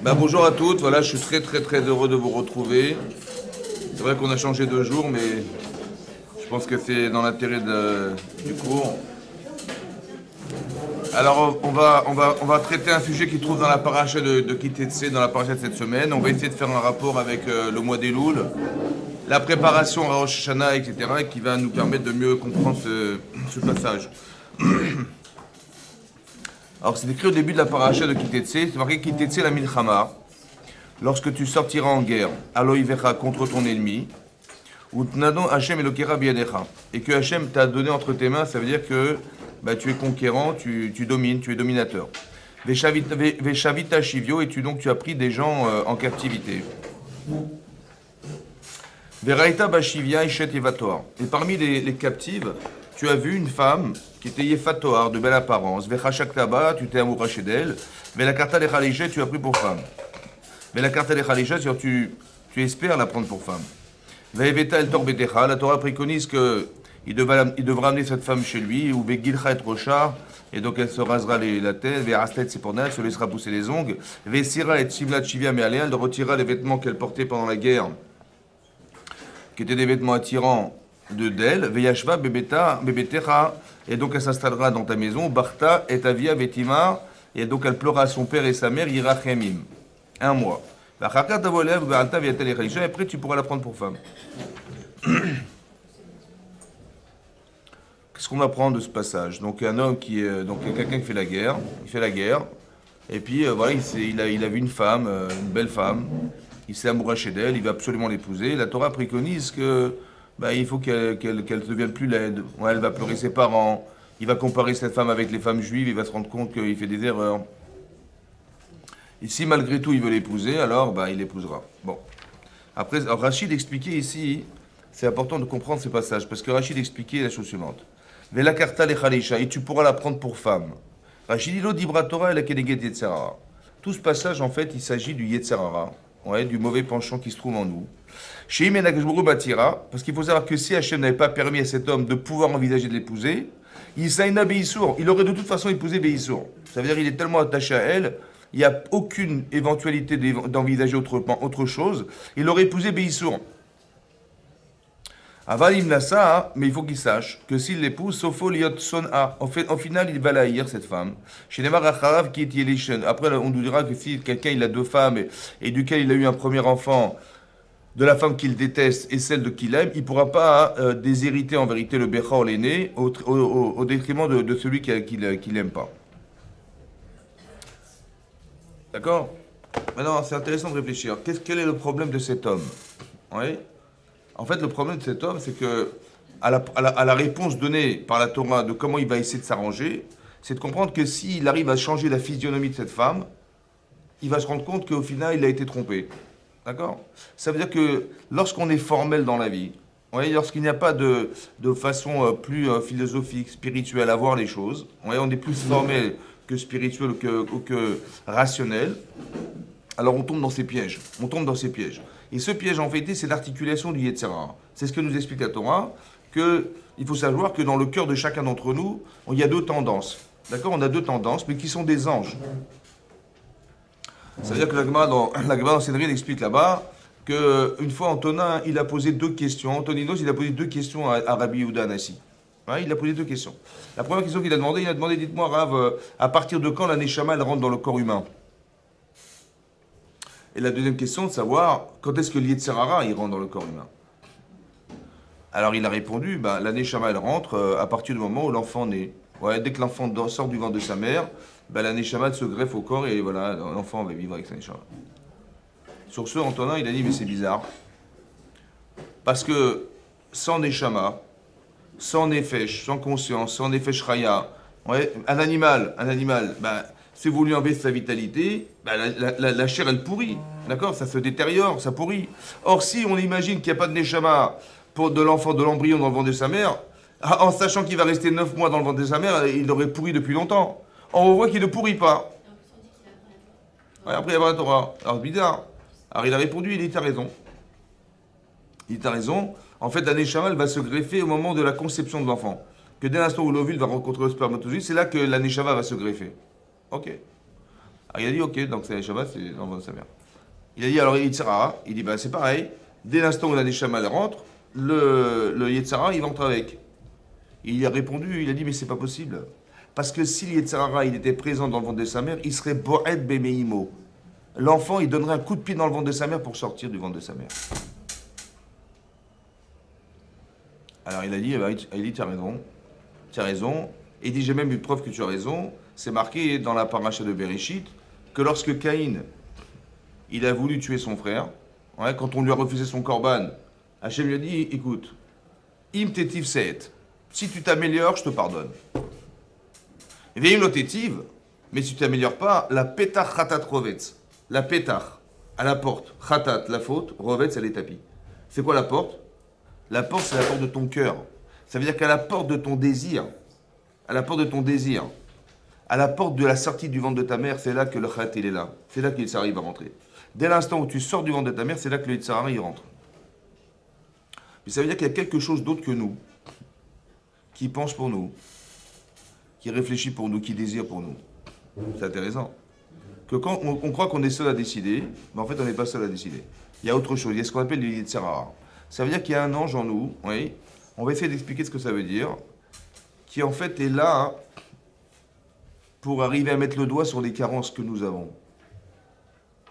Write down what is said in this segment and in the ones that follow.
Bonjour à toutes, voilà, je suis très heureux de vous retrouver. C'est vrai qu'on a changé de jour, mais je pense que c'est dans l'intérêt du cours. Alors on va traiter un sujet qui se trouve dans la paracha de Kitetsé, dans la paracha de cette semaine. On va essayer de faire un rapport avec le mois d'Elul, la préparation à Rosh Hashanah, etc., qui va nous permettre de mieux comprendre ce passage. Alors c'est écrit au début de la paracha de Kitetsé, c'est marqué Kitetsé la Milchama. Lorsque tu sortiras en guerre, Aloïvecha contre ton ennemi, ou Tnadon Hachem Elokera Biadecha, et que Hachem t'a donné entre tes mains, ça veut dire que tu es conquérant, tu domines, tu es dominateur. Veshavita Shivio, et tu as pris des gens en captivité. Veraita Bashivia Ishet Yevatoar, et parmi les captives, tu as vu une femme qui était Yefatoar, de belle apparence. Vechashaktaba, tu t'es amouraché d'elle. Velakarta Lechalije, tu as pris pour femme. Mais la carte des Khalisha, tu espères la prendre pour femme. Vaeveta el Torbetecha, la Torah préconise qu'il devra amener cette femme chez lui, ou Vegilcha et Rocha, et donc elle se rasera la tête, Ve'astet Seporna, elle se laissera pousser les ongles, Ve'sira et Shivlat Shivia Mealea, elle retirera les vêtements qu'elle portait pendant la guerre, qui étaient des vêtements attirants d'elle, Ve'yashva Bebetecha, et donc elle s'installera dans ta maison, Barta et Avia Vetima, et donc elle pleura à son père et sa mère, Yirachemim. Un mois. Et après, tu pourras la prendre pour femme. Qu'est-ce qu'on apprend de ce passage? Donc, un homme qui est. Donc, quelqu'un qui fait la guerre. Il fait la guerre. Et puis, voilà, il a vu une femme, une belle femme. Il s'est amouraché d'elle. Il va absolument l'épouser. La Torah préconise que. Il faut qu'elle devienne plus laide. Ouais, elle va pleurer ses parents. Il va comparer cette femme avec les femmes juives. Il va se rendre compte qu'il fait des erreurs. Et si malgré tout il veut l'épouser, alors il l'épousera. Bon. Après, Rachid expliquait ici, c'est important de comprendre ce passage, parce que Rachid expliquait la chose suivante. Vela karta lechalisha, et tu pourras la prendre pour femme. Rachid dit lo dibra Torah et la keneget yetzerara. Tout ce passage, en fait, il s'agit du yetzerara, du mauvais penchant qui se trouve en nous. Chez Imenakjbourou Batira, parce qu'il faut savoir que si Hachem n'avait pas permis à cet homme de pouvoir envisager de l'épouser, il aurait de toute façon épousé Beissour. Ça veut dire qu'il est tellement attaché à elle. Il n'y a aucune éventualité d'envisager autre chose. Il aurait épousé Beissour. Avalim Nassa, mais il faut qu'il sache que s'il l'épouse, Sofo Liot Son'a, au final, il va la haïr, cette femme. Chez Nemar Acharav, qui est Yelishen. Après, on nous dira que si quelqu'un il a deux femmes et duquel il a eu un premier enfant, de la femme qu'il déteste et celle de qu'il aime, il ne pourra pas déshériter en vérité le Bechor, l'aîné, au détriment de celui qu'il n'aime pas. D'accord? Maintenant, c'est intéressant de réfléchir. Quel est le problème de cet homme? Oui. En fait, le problème de cet homme, c'est que, à la réponse donnée par la Torah de comment il va essayer de s'arranger, c'est de comprendre que s'il arrive à changer la physionomie de cette femme, il va se rendre compte qu'au final, il a été trompé. D'accord? Ça veut dire que lorsqu'on est formel dans la vie, lorsqu'il n'y a pas de façon plus philosophique, spirituelle à voir les choses, on est plus formel que spirituel ou que rationnel, alors on tombe dans ces pièges. On tombe dans ces pièges. Et ce piège, en vérité, c'est l'articulation du Yetzirah. C'est ce que nous explique la Torah, qu'il faut savoir que dans le cœur de chacun d'entre nous, il y a deux tendances. D'accord? On a deux tendances, mais qui sont des anges. C'est-à-dire que la Gemara dans Sénérine explique là-bas qu'une fois Antonin, il a posé deux questions. Antoninos, il a posé deux questions à Rabbi Yehuda Anassi. Il a posé deux questions. La première question qu'il a demandé, dites-moi, Rav, à partir de quand la Neshama, elle rentre dans le corps humain? Et la deuxième question, de savoir, quand est-ce que l'Yetzerara, il rentre dans le corps humain? Alors il a répondu, la Neshama, elle rentre à partir du moment où l'enfant naît. Dès que l'enfant sort du ventre de sa mère, la Neshama se greffe au corps et voilà, l'enfant va vivre avec sa Neshama. Sur ce, Antonin, il a dit, mais c'est bizarre. Parce que sans Neshama, sans nefesh, sans conscience, sans nefesh raya, un animal, si vous lui enlevez sa vitalité, la chair elle pourrit, d'accord? Ça se détériore, ça pourrit. Or, si on imagine qu'il n'y a pas de neshama pour de l'enfant, de l'embryon dans le ventre de sa mère, en sachant qu'il va rester 9 mois dans le ventre de sa mère, il aurait pourri depuis longtemps. Or, on voit qu'il ne pourrit pas. Après, il y a la Torah. Alors, c'est bizarre. Alors, il a répondu, il dit, t'as raison. Il dit, t'as raison. En fait, la neshama, elle va se greffer au moment de la conception de l'enfant. Que dès l'instant où l'ovule va rencontrer le spermatozoïde, c'est là que la neshama va se greffer. Ok. Alors il a dit, ok, donc c'est Shabbat, c'est dans le ventre de sa mère. Il a dit, alors Yitzhara, il dit, bah c'est pareil, dès l'instant où la Neshama elle rentre, le Yitzhara, il rentre avec. Il a répondu, il a dit, mais c'est pas possible. Parce que si le Yitzhara, il était présent dans le ventre de sa mère, il serait Bo'ed Bemeimo. L'enfant, il donnerait un coup de pied dans le ventre de sa mère pour sortir du ventre de sa mère. Alors il a dit, tu as raison. Et il dit, j'ai même eu preuve que tu as raison. C'est marqué dans la paracha de Bereshit que lorsque Caïn, il a voulu tuer son frère, ouais, quand on lui a refusé son korban, Hachem lui a dit, écoute, im tetiv seet, si tu t'améliores, je te pardonne. Veim lo tetiv, mais si tu t'améliores pas, la petach chatat rovetz, la petach, à la porte, chatat, la faute, rovetz, elle est tapis. C'est quoi la porte? La porte, c'est la porte de ton cœur. Ça veut dire qu'à la porte de ton désir, à la porte de ton désir, à la porte de la sortie du ventre de ta mère, c'est là que le chat, il est là. C'est là qu'il s'arrive à rentrer. Dès l'instant où tu sors du ventre de ta mère, c'est là que le Yitzhara, il rentre. Mais ça veut dire qu'il y a quelque chose d'autre que nous, qui pense pour nous, qui réfléchit pour nous, qui désire pour nous. C'est intéressant. Que quand on croit qu'on est seul à décider, mais en fait, on n'est pas seul à décider. Il y a autre chose. Il y a ce qu'on appelle le Yitzhara. Ça veut dire qu'il y a un ange en nous, oui. On va essayer d'expliquer ce que ça veut dire, qui en fait est là pour arriver à mettre le doigt sur les carences que nous avons.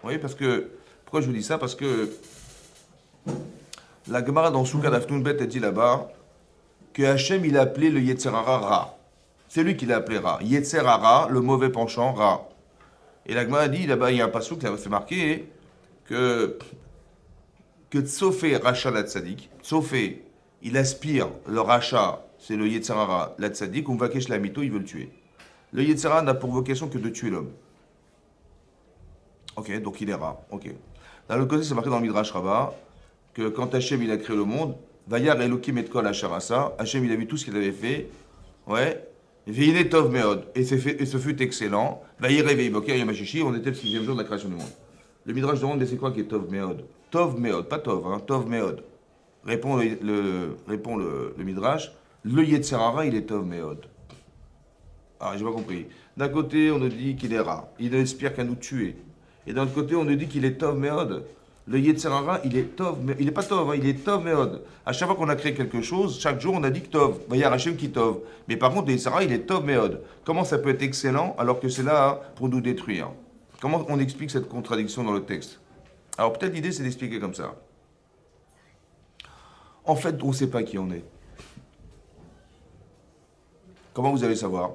Oui, parce que, pourquoi je vous dis ça? Parce que la Gemara dans Souka d'Afnounbet a dit là-bas que Hachem il a appelé le Yetzerara Ra. C'est lui qui l'a appelé Ra. Yetzerara, le mauvais penchant, Ra. Et la Gemara a dit là-bas, il y a un passage qui a fait marquer que Tsofé Racha la Tzadik, Tsofé, il aspire le Racha, c'est le Yetzerara la Tzadik, ou Mvakesh la Mito, il veut le tuer. Le Yetzerara n'a pour vocation que de tuer l'homme. Ok, donc il est Ra. Ok. D'un autre côté, c'est marqué dans le Midrash Rabbah que quand Hachem il a créé le monde, Vayar Elokim et Kol Asharasa, Hachem il a vu tout ce qu'il avait fait, ouais, Veine Tov Meod, et ce fut excellent, Vayir Revei Boker Yamachichi, on était le 6e jour de la création du monde. Le Midrash demande, mais c'est quoi qui est Tov Meod? Tov Meod, pas Tov, hein, Tov Meod. Répond le Midrash, le Yetzerara il est Tov Meod. Ah, j'ai pas compris. D'un côté, on nous dit qu'il est Ra, il n'espère qu'à nous tuer. Et d'un autre côté, on nous dit qu'il est Tov Meod. Le Yetzerara, il est Tov, mais il n'est pas Tov, hein, il est Tov Meod. À chaque fois qu'on a créé quelque chose, chaque jour, on a dit que Tov. Il y a Hachem qui Tov. Mais par contre, le Yetzerara, il est Tov Meod. Comment ça peut être excellent alors que c'est là hein, pour nous détruire? Comment on explique cette contradiction dans le texte? Alors peut-être l'idée, c'est d'expliquer comme ça. En fait, on ne sait pas qui on est. Comment vous allez savoir?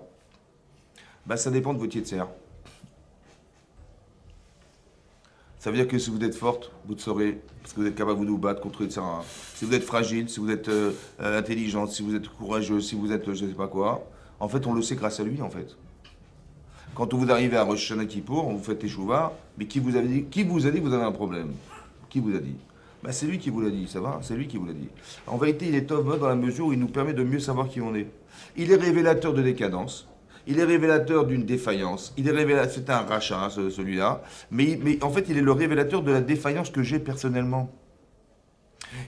Ben, ça dépend de votre Yetzer. Ça veut dire que si vous êtes forte, vous le saurez, parce que vous êtes capable de vous battre contre etc. Si vous êtes fragile, si vous êtes intelligente, si vous êtes courageux, si vous êtes je ne sais pas quoi, en fait, on le sait grâce à lui, en fait. Quand vous arrivez à Rosh Hashanah Kippour, on vous fait Teshuvah, mais qui vous a dit que vous avez un problème? Qui vous a dit? Ben, c'est lui qui vous l'a dit, ça va? C'est lui qui vous l'a dit. En vérité, il est Tov dans la mesure où il nous permet de mieux savoir qui on est. Il est révélateur de décadence. Il est révélateur d'une défaillance. Il est révélateur, c'est un rachat, celui-là. Mais en fait, il est le révélateur de la défaillance que j'ai personnellement.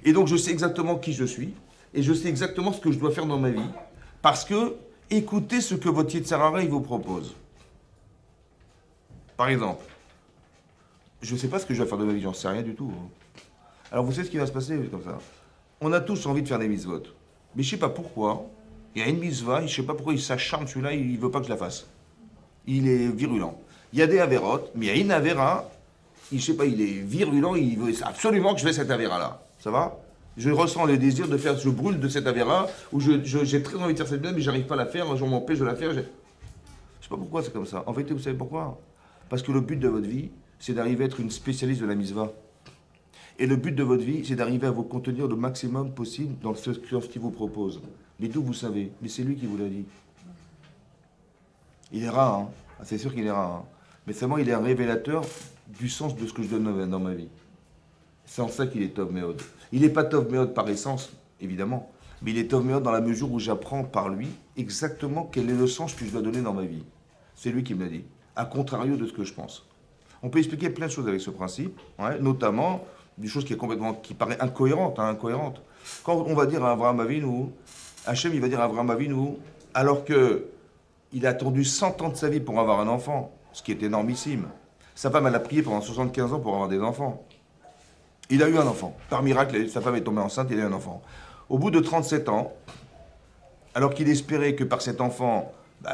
Et donc, je sais exactement qui je suis. Et je sais exactement ce que je dois faire dans ma vie. Parce que, écoutez ce que votre Yetzirara, il vous propose. Par exemple, je ne sais pas ce que je vais faire de ma vie, j'en sais rien du tout. Alors, vous savez ce qui va se passer comme ça? On a tous envie de faire des mitzvot. Mais je ne sais pas pourquoi. Il y a une mitzvah, je ne sais pas pourquoi il s'acharne celui-là, il ne veut pas que je la fasse. Il est virulent. Il y a des avérotes, mais il y a une avéra, je ne sais pas, il est virulent, il veut absolument que je fasse cette avéra-là. Ça va? Je ressens le désir de faire, je brûle de cette avéra, ou j'ai très envie de faire cette mitzvah, mais j'arrive pas à la faire, je m'empêche de la faire. Je ne sais pas pourquoi c'est comme ça. En vérité, vous savez pourquoi? Parce que le but de votre vie, c'est d'arriver à être une spécialiste de la mitzvah. Et le but de votre vie, c'est d'arriver à vous contenir le maximum possible dans ce qu'il vous propose. Mais d'où vous savez? Mais c'est lui qui vous l'a dit. Il est rare, hein. Ah, c'est sûr qu'il est rare. Hein. Mais seulement, il est un révélateur du sens de ce que je donne dans ma vie. C'est en ça qu'il est Tov Meod. Il n'est pas Tov Meod par essence, évidemment. Mais il est Tov Meod dans la mesure où j'apprends par lui exactement quel est le sens que je dois donner dans ma vie. C'est lui qui me l'a dit. À contrario de ce que je pense. On peut expliquer plein de choses avec ce principe, ouais, notamment des choses qui paraissent incohérentes, hein, incohérentes. Quand on va dire à Abraham Avinu, Hachem, il va dire à Abraham Avinu, alors que il a attendu 100 ans de sa vie pour avoir un enfant, ce qui est énormissime. Sa femme, elle a prié pendant 75 ans pour avoir des enfants. Il a eu un enfant. Par miracle, sa femme est tombée enceinte, il a eu un enfant. Au bout de 37 ans, alors qu'il espérait que par cet enfant,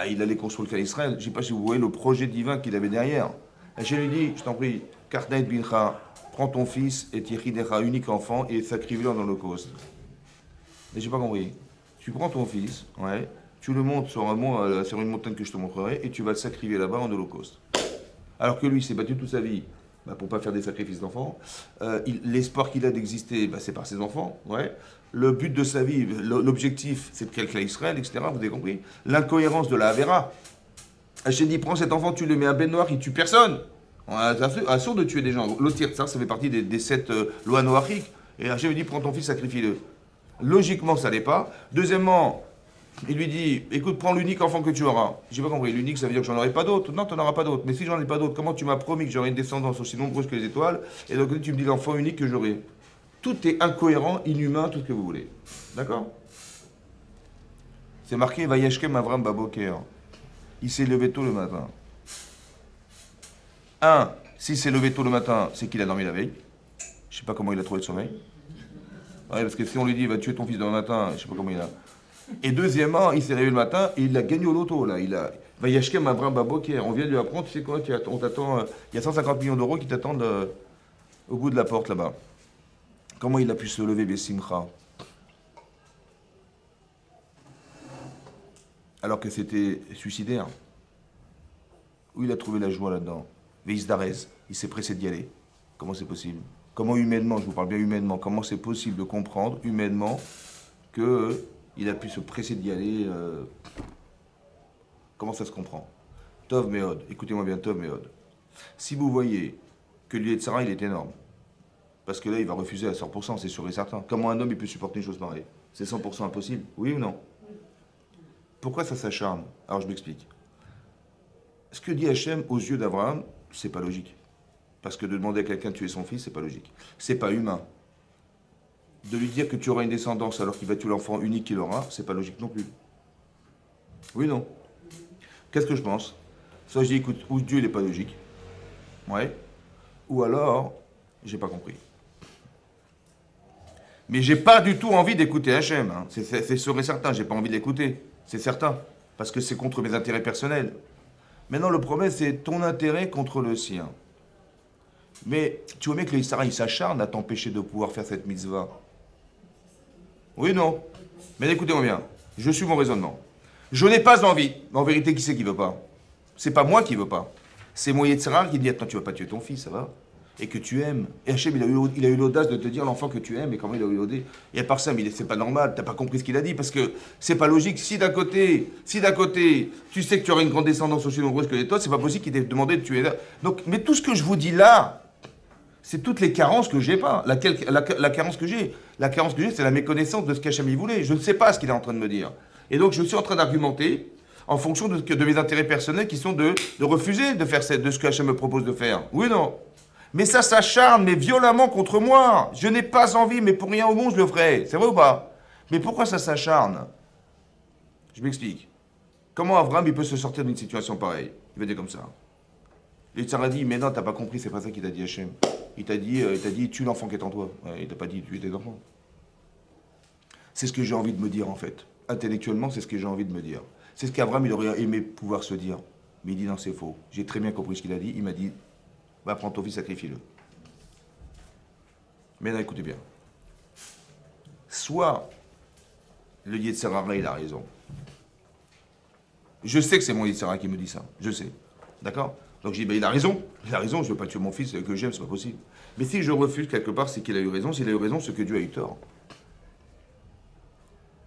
il allait construire le cas d'Israël, je ne sais pas si vous voyez le projet divin qu'il avait derrière. Hachem lui dit, je t'en prie, Karnaet Bincha, prends ton fils et Tichidecha, unique enfant, et sacrifie-le dans l'Holocauste. Mais j'ai pas compris. Tu prends ton fils, ouais, tu le montes sur une montagne que je te montrerai, et tu vas le sacrifier là-bas en Holocauste. Alors que lui, il s'est battu toute sa vie pour ne pas faire des sacrifices d'enfants. L'espoir qu'il a d'exister, c'est par ses enfants. Ouais. Le but de sa vie, l'objectif, c'est de quelqu'un Israël, etc. Vous avez compris. L'incohérence de la Havera. Hachem dit, prends cet enfant, tu le mets à Ben Noir, il tue personne. On a assuré de tuer des gens. L'autre, ça fait partie des 7 lois noachiques. Et Hachem dit, prends ton fils, sacrifie-le. Logiquement, ça n'allait pas. Deuxièmement, il lui dit, écoute, prends l'unique enfant que tu auras. J'ai pas compris, l'unique, ça veut dire que j'en aurai pas d'autres. Non, tu n'en auras pas d'autres. Mais si j'en ai pas d'autres, comment tu m'as promis que j'aurais une descendance aussi nombreuse que les étoiles? Et donc tu me dis l'enfant unique que j'aurai. Tout est incohérent, inhumain, tout ce que vous voulez. D'accord? C'est marqué, Vayashkem Avram Baboker. Il s'est levé tôt le matin. S'il s'est levé tôt le matin, c'est qu'il a dormi la veille. Je sais pas comment il a trouvé le sommeil. Ouais, parce que si on lui dit, va tuer ton fils demain matin, je sais pas comment il a. Et deuxièmement, il s'est réveillé le matin et il a gagné au loto. Là. Il a Vayashkem Avram Baboker. On vient de lui apprendre, tu sais quoi, on t'attend, il y a 150 millions d'euros qui t'attendent au bout de la porte là-bas. Comment il a pu se lever, Bessimcha? Alors que c'était suicidaire. Où il a trouvé la joie là-dedans? Veisdarez, il s'est pressé d'y aller. Comment c'est possible? Comment humainement, je vous parle bien humainement, comment c'est possible de comprendre humainement qu'il a pu se presser d'y aller Comment ça se comprend? Tov Meod, écoutez-moi bien, Tov Meod. Si vous voyez que le Yetzirah, il est énorme, parce que là, il va refuser à 100%, c'est sûr et certain. Comment un homme, il peut supporter une chose pareille? C'est 100% impossible, oui ou non? Pourquoi ça s'acharne? Alors, je m'explique. Ce que dit Hachem aux yeux d'Abraham, c'est pas logique. Parce que de demander à quelqu'un de tuer son fils, c'est pas logique. C'est pas humain. De lui dire que tu auras une descendance alors qu'il va tuer l'enfant unique qu'il aura, c'est pas logique non plus. Oui, non. Qu'est-ce que je pense? Soit je dis, écoute, ou Dieu il n'est pas logique, ouais, ou alors, j'ai pas compris. Mais j'ai pas du tout envie d'écouter Hachem, hein. C'est sûr et certain, j'ai pas envie de l'écouter, c'est certain, parce que c'est contre mes intérêts personnels. Maintenant, le problème, c'est ton intérêt contre le sien. Mais tu vois bien que le Israël, il s'acharne à t'empêcher de pouvoir faire cette mitzvah. Oui, non. Mais écoutez-moi bien, je suis mon raisonnement. Je n'ai pas envie. Mais en vérité, qui c'est qui veut pas? C'est pas moi qui veut pas. C'est mon Yetzirah qui dit, attends, tu vas pas tuer ton fils, ça va? Et que tu aimes. Et Hachem, il a eu l'audace de te dire l'enfant que tu aimes, et comment il a eu l'audace. Et à part ça, mais c'est pas normal, t'as pas compris ce qu'il a dit, parce que c'est pas logique. Si d'un côté, tu sais que tu auras une grande descendance aussi nombreuse que les toi, c'est pas possible qu'il t'ait demandé de tuer. Donc, mais tout ce que je vous dis là, c'est toutes les carences que j'ai pas. La carence que j'ai. La carence que j'ai, c'est la méconnaissance de ce qu'Hachem il voulait. Je ne sais pas ce qu'il est en train de me dire. Et donc, je suis en train d'argumenter en fonction de mes intérêts personnels qui sont de refuser de faire de ce qu'Hachem me propose de faire. Oui ou non? Mais ça s'acharne, mais violemment contre moi. Je n'ai pas envie, mais pour rien au monde, je le ferai. C'est vrai ou pas? Mais pourquoi ça s'acharne? Je m'explique. Comment Abraham, il peut se sortir d'une situation pareille? Il va dire comme ça. L'Yitzhak dit, mais non, t'as pas compris, c'est pas ça qu'il t'a dit Hachem. Il t'a dit, tue l'enfant qui est en toi. Ouais, il t'a pas dit, tue tes enfants. C'est ce que j'ai envie de me dire, en fait. Intellectuellement, c'est ce que j'ai envie de me dire. C'est ce qu'Abraham, il aurait aimé pouvoir se dire. Mais il dit, non, c'est faux. J'ai très bien compris ce qu'il a dit. Il m'a dit, va prends ton fils, sacrifie-le. Mais là, écoutez bien. Soit le Yetzirah, il a raison. Je sais que c'est mon Yetzirah qui me dit ça. Je sais. D'accord? Donc je dis, il a raison, je ne veux pas tuer mon fils que j'aime, c'est pas possible. Mais si je refuse quelque part, c'est qu'il a eu raison. S'il a eu raison, c'est que Dieu a eu tort.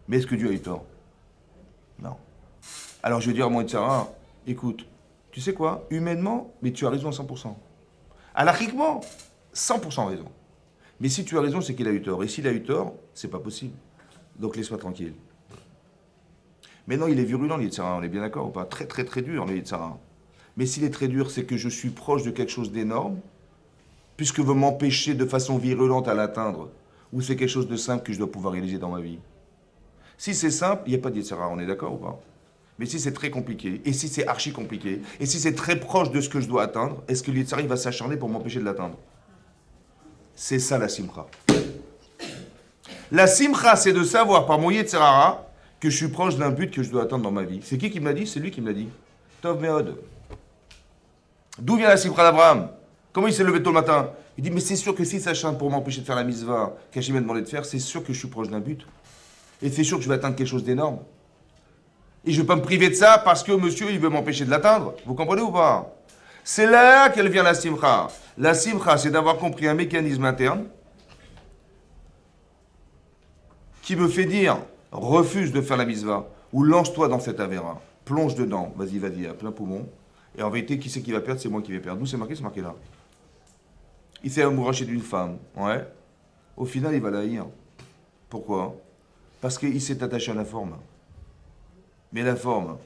Mais est-ce que Dieu a eu tort? Non. Alors je vais dire à mon Yetzirah, écoute, tu sais quoi? Humainement, mais tu as raison à 100%. Halachiquement, 100% raison. Mais si tu as raison, c'est qu'il a eu tort. Et s'il a eu tort, c'est pas possible. Donc laisse-moi tranquille. Mais non, il est virulent, le Yetzirah, on est bien d'accord ou pas? Très très très dur, le Yetzirah. Mais s'il est très dur, c'est que je suis proche de quelque chose d'énorme, puisque veut m'empêcher de façon virulente à l'atteindre, ou c'est quelque chose de simple que je dois pouvoir réaliser dans ma vie. Si c'est simple, il n'y a pas de Yetzirah, on est d'accord ou pas? Mais si c'est très compliqué, et si c'est archi compliqué, et si c'est très proche de ce que je dois atteindre, est-ce que l'Yitzhara va s'acharner pour m'empêcher de l'atteindre? C'est ça la simcha. La simcha, c'est de savoir par mon Yitzhara que je suis proche d'un but que je dois atteindre dans ma vie. C'est qui me l'a dit? C'est lui qui me l'a dit. Tov Meod. D'où vient la simcha d'Abraham? Comment il s'est levé tôt le matin? Il dit, mais c'est sûr que si s'acharne pour m'empêcher de faire la mitzvah qu'Hachem m'a demandé de faire, c'est sûr que je suis proche d'un but. Et c'est sûr que je vais atteindre quelque chose d'énorme. Et je ne vais pas me priver de ça parce que monsieur, il veut m'empêcher de l'atteindre. Vous comprenez ou pas? C'est là qu'elle vient la simcha. La simcha, c'est d'avoir compris un mécanisme interne qui me fait dire, refuse de faire la mitzvah, ou lance-toi dans cette avéra, plonge dedans, vas-y, à plein poumon. Et en vérité, qui c'est qui va perdre? C'est moi qui vais perdre. D'où c'est marqué là. Il s'est amouraché d'une femme, ouais. Au final, il va la haïr. Pourquoi? Parce qu'il s'est attaché à la forme. Mais la forme,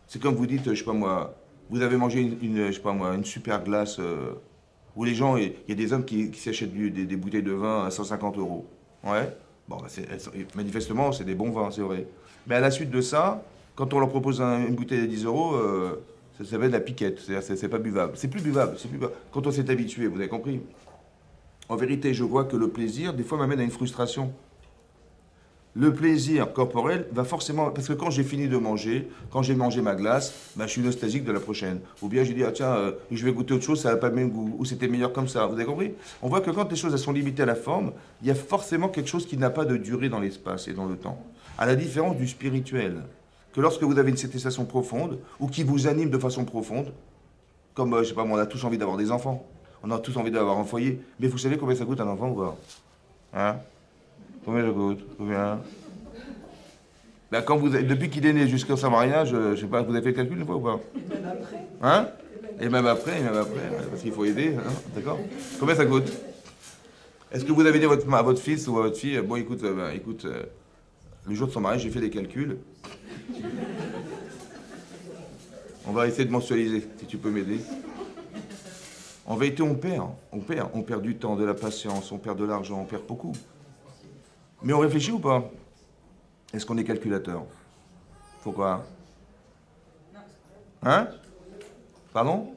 c'est comme vous dites, je sais pas moi, vous avez mangé je sais pas moi, une super glace, où les gens, il y a des hommes qui s'achètent des bouteilles de vin à 150 euros. Ouais. Bon, bah, manifestement, c'est des bons vins, c'est vrai. Mais à la suite de ça, quand on leur propose une bouteille à 10 euros, ça s'appelle de la piquette, c'est pas buvable. C'est plus buvable, c'est plus buvable. Quand on s'est habitué, vous avez compris? En vérité, je vois que le plaisir, des fois, m'amène à une frustration. Le plaisir corporel va forcément... Parce que quand j'ai fini de manger, quand j'ai mangé ma glace, bah, je suis nostalgique de la prochaine. Ou bien je dis, ah tiens, je vais goûter autre chose, ça n'a pas le même goût. Ou c'était meilleur comme ça. Vous avez compris? On voit que quand les choses elles sont limitées à la forme, il y a forcément quelque chose qui n'a pas de durée dans l'espace et dans le temps. À la différence du spirituel. Que lorsque vous avez une satisfaction profonde, ou qui vous anime de façon profonde, comme, je sais pas, moi, on a tous envie d'avoir des enfants. On a tous envie d'avoir un foyer. Mais vous savez combien ça coûte un enfant ou pas? Hein? Combien ça coûte? Combien? Ben quand depuis qu'il est né jusqu'à son mariage, je sais pas, vous avez fait le calcul une fois ou pas? Même après. Hein? Et même après, parce qu'il faut aider, hein, d'accord? Combien ça coûte? Est-ce que vous avez dit à votre fils ou à votre fille, bon écoute, le jour de son mariage, j'ai fait des calculs. On va essayer de mensualiser, si tu peux m'aider. En vérité, on perd du temps, de la patience, on perd de l'argent, on perd beaucoup. Mais on réfléchit ou pas? Est-ce qu'on est calculateur? Pourquoi? Hein? Pardon?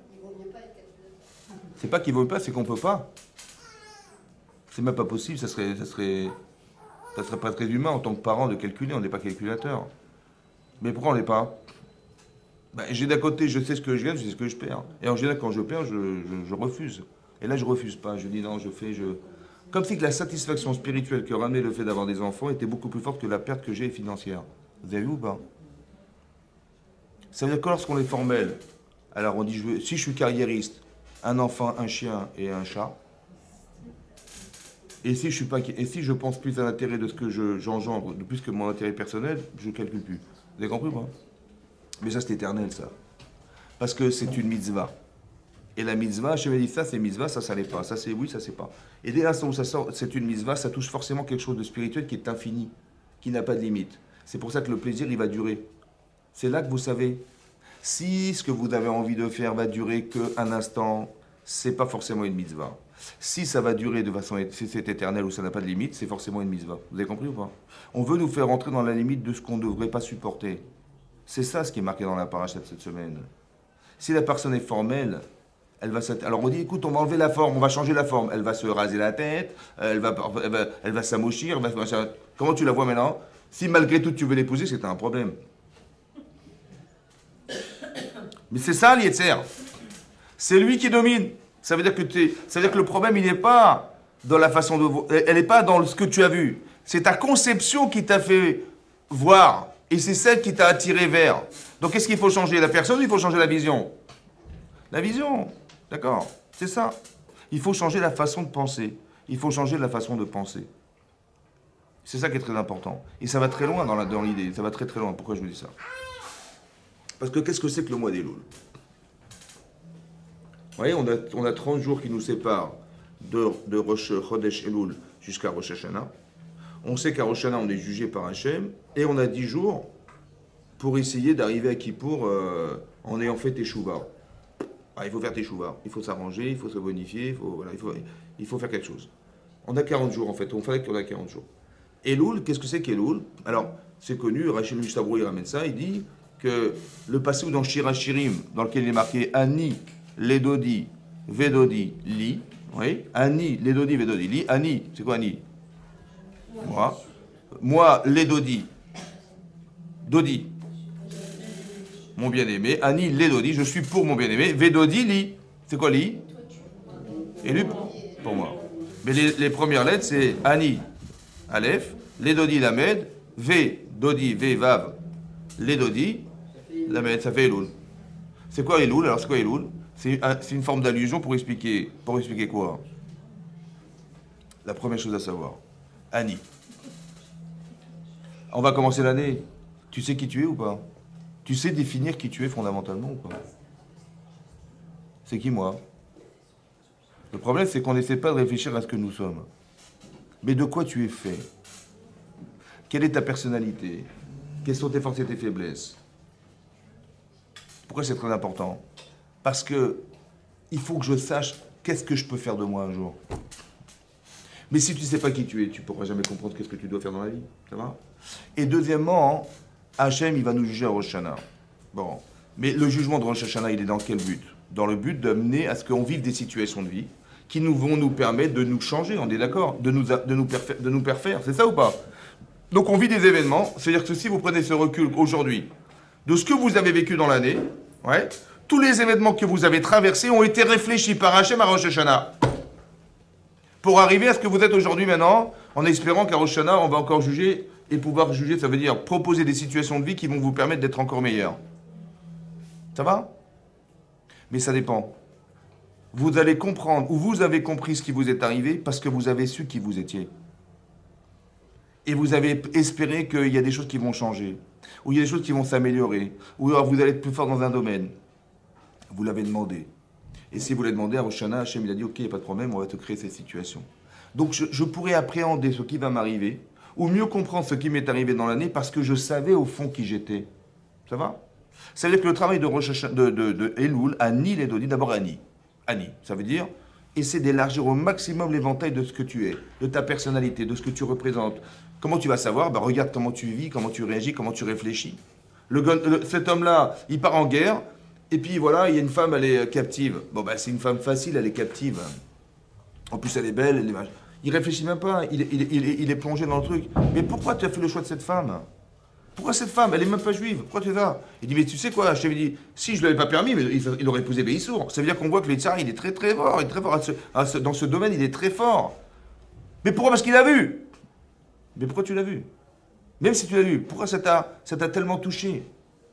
C'est pas qu'il ne veut pas, c'est qu'on peut pas. C'est même pas possible, ça serait pas très humain en tant que parent de calculer, on n'est pas calculateur. Mais pourquoi on n'est pas? Ben, j'ai d'un côté, je sais ce que je gagne, je sais ce que je perds. Et en général, quand je perds, je refuse. Et là, je refuse pas. Je dis non, Comme si que la satisfaction spirituelle que ramenait le fait d'avoir des enfants était beaucoup plus forte que la perte que j'ai financière. Vous avez vu ou pas? Ça veut dire que lorsqu'on est formel, alors on dit, si je suis carriériste, un enfant, un chien et un chat, et si je pense plus à l'intérêt de ce que j'engendre, de plus que mon intérêt personnel, je ne calcule plus. Vous avez compris ou pas? Mais ça, c'est éternel, ça. Parce que c'est une mitzvah. Et la mitzvah, je vais dire ça, c'est mitzvah, ça l'est pas. Ça, c'est oui, ça, c'est pas. Et dès l'instant où ça sort, c'est une mitzvah, ça touche forcément quelque chose de spirituel qui est infini, qui n'a pas de limite. C'est pour ça que le plaisir, il va durer. C'est là que vous savez. Si ce que vous avez envie de faire va durer qu'un instant, c'est pas forcément une mitzvah. Si ça va durer de façon, si c'est éternel ou ça n'a pas de limite, c'est forcément une mitzvah. Vous avez compris ou pas? On veut nous faire rentrer dans la limite de ce qu'on ne devrait pas supporter. C'est ça ce qui est marqué dans la paracha de cette semaine. Si la personne est formelle, elle va alors on dit, écoute, on va enlever la forme, on va changer la forme. Elle va se raser la tête, elle va s'amauchir. Comment tu la vois maintenant? Si malgré tout tu veux l'épouser, c'est un problème. Mais c'est ça l'Yetzer. C'est lui qui domine. Ça veut dire que le problème, il n'est pas dans la façon de... Elle n'est pas dans ce que tu as vu. C'est ta conception qui t'a fait voir. Et c'est celle qui t'a attiré vers. Donc qu'est-ce qu'il faut changer? La personne ou il faut changer la vision? La vision. D'accord? C'est ça. Il faut changer la façon de penser. Il faut changer la façon de penser. C'est ça qui est très important. Et ça va très loin dans l'idée. Ça va très très loin. Pourquoi je vous dis ça? Parce que qu'est-ce que c'est que le mois des Loul? Vous voyez, on a 30 jours qui nous séparent de Rosh Chodesh Elul jusqu'à Rosh Hashanah. On sait qu'à Rosh Hashanah, on est jugé par Hachem. Et on a 10 jours pour essayer d'arriver à Kippour en ayant fait Teshuvah. Ah, il faut faire Teshuvah. Il faut s'arranger, il faut se bonifier, il faut faire quelque chose. On a 40 jours en fait. On fallait qu'on a 40 jours. Elul, qu'est-ce que c'est qu'Elul? Alors, c'est connu, Rachel Mishtabro, il ramène ça, il dit que le passage dans Shira Shirim, dans lequel il est marqué Ani, Ledodi, Vedodi, Li, oui, Ani, Ledodi, Vedodi, Li, Ani, c'est quoi Ani? Moi, Ledodi, Dodi, mon bien-aimé, Ani, Ledodi, je suis pour mon bien-aimé, Vedodi, Li, c'est quoi Li? Et lui, pour moi. Mais les premières lettres, c'est Ani, Aleph, Ledodi, Lamed, V, Dodi, V, Vav, Ledodi, Lamed, ça fait Elul. C'est quoi Elul? Alors c'est quoi Elul? C'est une forme d'allusion pour expliquer quoi? La première chose à savoir, Ani. On va commencer l'année. Tu sais qui tu es ou pas? Tu sais définir qui tu es fondamentalement ou pas? C'est qui moi? Le problème, c'est qu'on n'essaie pas de réfléchir à ce que nous sommes. Mais de quoi tu es fait? Quelle est ta personnalité? Quelles sont tes forces et tes faiblesses? Pourquoi c'est très important? Parce que il faut que je sache qu'est-ce que je peux faire de moi un jour. Mais si tu ne sais pas qui tu es, tu ne pourras jamais comprendre qu'est-ce que tu dois faire dans la vie. Ça va? Et deuxièmement, Hachem, il va nous juger à Rosh Hashanah. Bon. Mais le jugement de Rosh Hashanah, il est dans quel but? Dans le but d'amener à ce qu'on vive des situations de vie qui vont nous permettre de nous changer, on est d'accord? De nous perfaire, c'est ça ou pas? Donc on vit des événements, c'est-à-dire que si vous prenez ce recul aujourd'hui, de ce que vous avez vécu dans l'année, ouais, tous les événements que vous avez traversés ont été réfléchis par Hachem à Rosh Hashanah. Pour arriver à ce que vous êtes aujourd'hui maintenant, en espérant qu'à Rosh Hashanah, on va encore juger, et pouvoir juger, ça veut dire proposer des situations de vie qui vont vous permettre d'être encore meilleurs. Ça va? Mais ça dépend. Vous allez comprendre, ou vous avez compris ce qui vous est arrivé, parce que vous avez su qui vous étiez. Et vous avez espéré qu'il y a des choses qui vont changer, ou il y a des choses qui vont s'améliorer, ou alors vous allez être plus fort dans un domaine. Vous l'avez demandé. Et si vous l'avez demandé à Rosh Hashanah, Hachem il a dit, ok, il n'y a pas de problème, on va te créer cette situation. Donc je pourrais appréhender ce qui va m'arriver, ou mieux comprendre ce qui m'est arrivé dans l'année, parce que je savais au fond qui j'étais. Ça va? Ça veut dire que le travail de Rosh Hashanah, de Elul, Ani les Dodi, d'abord Ani. Ani, ça veut dire essaie d'élargir au maximum l'éventail de ce que tu es, de ta personnalité, de ce que tu représentes. Comment tu vas savoir? Regarde comment tu vis, comment tu réagis, comment tu réfléchis. Cet homme-là, il part en guerre, et puis voilà, il y a une femme, elle est captive. Bon, c'est une femme facile, elle est captive. En plus, elle est belle, elle est vache. Il réfléchit même pas, il est plongé dans le truc. Mais pourquoi tu as fait le choix de cette femme? Pourquoi cette femme? Elle est même pas juive. Pourquoi tu es là? Il dit, mais tu sais quoi? Je t'avais dit, si je ne lui avais pas permis, mais il aurait épousé Béissour. Ça veut dire qu'on voit que le tsar, il est très très fort. Il est très fort. Dans ce domaine, il est très fort. Mais pourquoi? Parce qu'il a vu. Mais pourquoi tu l'as vu? Même si tu l'as vu, pourquoi ça t'a tellement touché?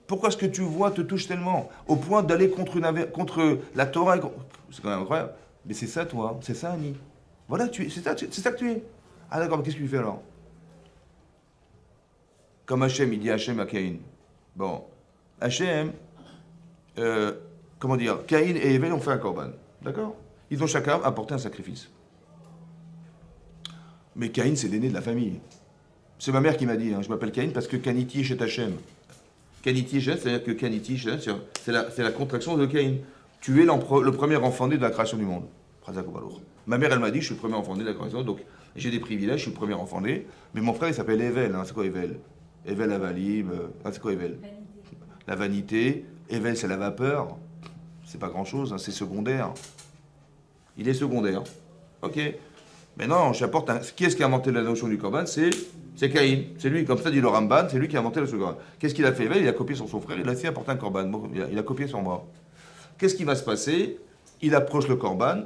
Pourquoi ce que tu vois te touche tellement? Au point d'aller contre la Torah. C'est quand même incroyable. Mais c'est ça, toi. C'est ça, Annie. Voilà, c'est ça que tu es. Ah d'accord, mais qu'est-ce que tu fais alors? Comme Hachem, il dit Hachem à Caïn. Bon, Hachem, comment dire, Caïn et Evel ont fait un korban. D'accord? Ils ont chacun apporté un sacrifice. Mais Caïn, c'est l'aîné de la famille. C'est ma mère qui m'a dit, je m'appelle Caïn parce que Kaniti chez Hachem. Kaniti chez, c'est-à-dire que Kaniti chez, c'est la contraction de Caïn. Tu es le premier enfant né de la création du monde. Ma mère, elle m'a dit, je suis le premier enfant né de la création, donc j'ai des privilèges, je suis le premier enfant né. Mais mon frère, il s'appelle Evel. C'est quoi Evel? Evel Avalim, c'est quoi Evel? La vanité. Evel, c'est la vapeur. C'est pas grand-chose, c'est secondaire. Il est secondaire. Ok. Mais non, j'apporte un... Qui est-ce qui a inventé la notion du korban? C'est Caïn. C'est lui, comme ça dit le Ramban, c'est lui qui a inventé le korban. Qu'est-ce qu'il a fait? Evel, il a copié sur son frère, il a aussi apporté un korban. Il a copié sur moi. Qu'est-ce qui va se passer? Il approche le korban.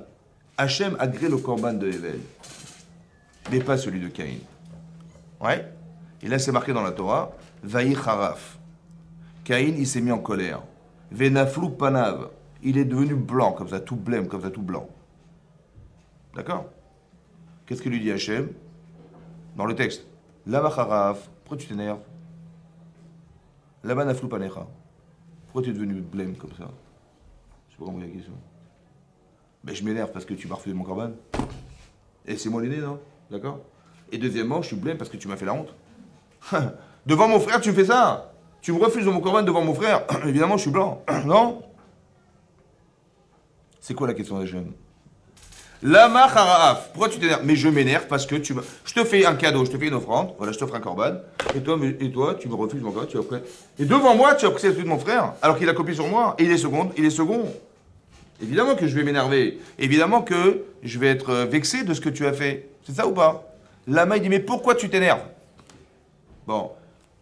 Hachem agrée le korban de Evel, mais pas celui de Caïn. Ouais. Et là, c'est marqué dans la Torah, Vaï Haraf. Caïn, il s'est mis en colère. Venaflou Panav. Il est devenu blanc, comme ça, tout blême, comme ça, tout blanc. D'accord? Qu'est-ce que lui dit Hachem? Dans le texte. Lama Haraf. Pourquoi tu t'énerves? Lama Naflou Panecha. Pourquoi tu es devenu blême comme ça? Je sais pas compris la question. Ben, je m'énerve parce que tu m'as refusé mon korban. Et c'est moi l'aîné, non? D'accord? Et deuxièmement, je suis blême parce que tu m'as fait la honte. Devant mon frère, tu me fais ça? Tu me refuses mon korban devant mon frère? Évidemment, je suis blanc. Non? C'est quoi la question d'Hachem? Lama Haraaf. Pourquoi tu t'énerves? Mais je m'énerve parce que je te fais un cadeau, je te fais une offrande. Voilà, je t'offre un corban. Et toi, tu me refuses mon corban, tu as pris. Et devant moi, tu as pris celui de mon frère, alors qu'il a copié sur moi. Et il est second. Évidemment que je vais m'énerver. Évidemment que je vais être vexé de ce que tu as fait. C'est ça ou pas? Lama, il dit, mais pourquoi tu t'énerves? Bon,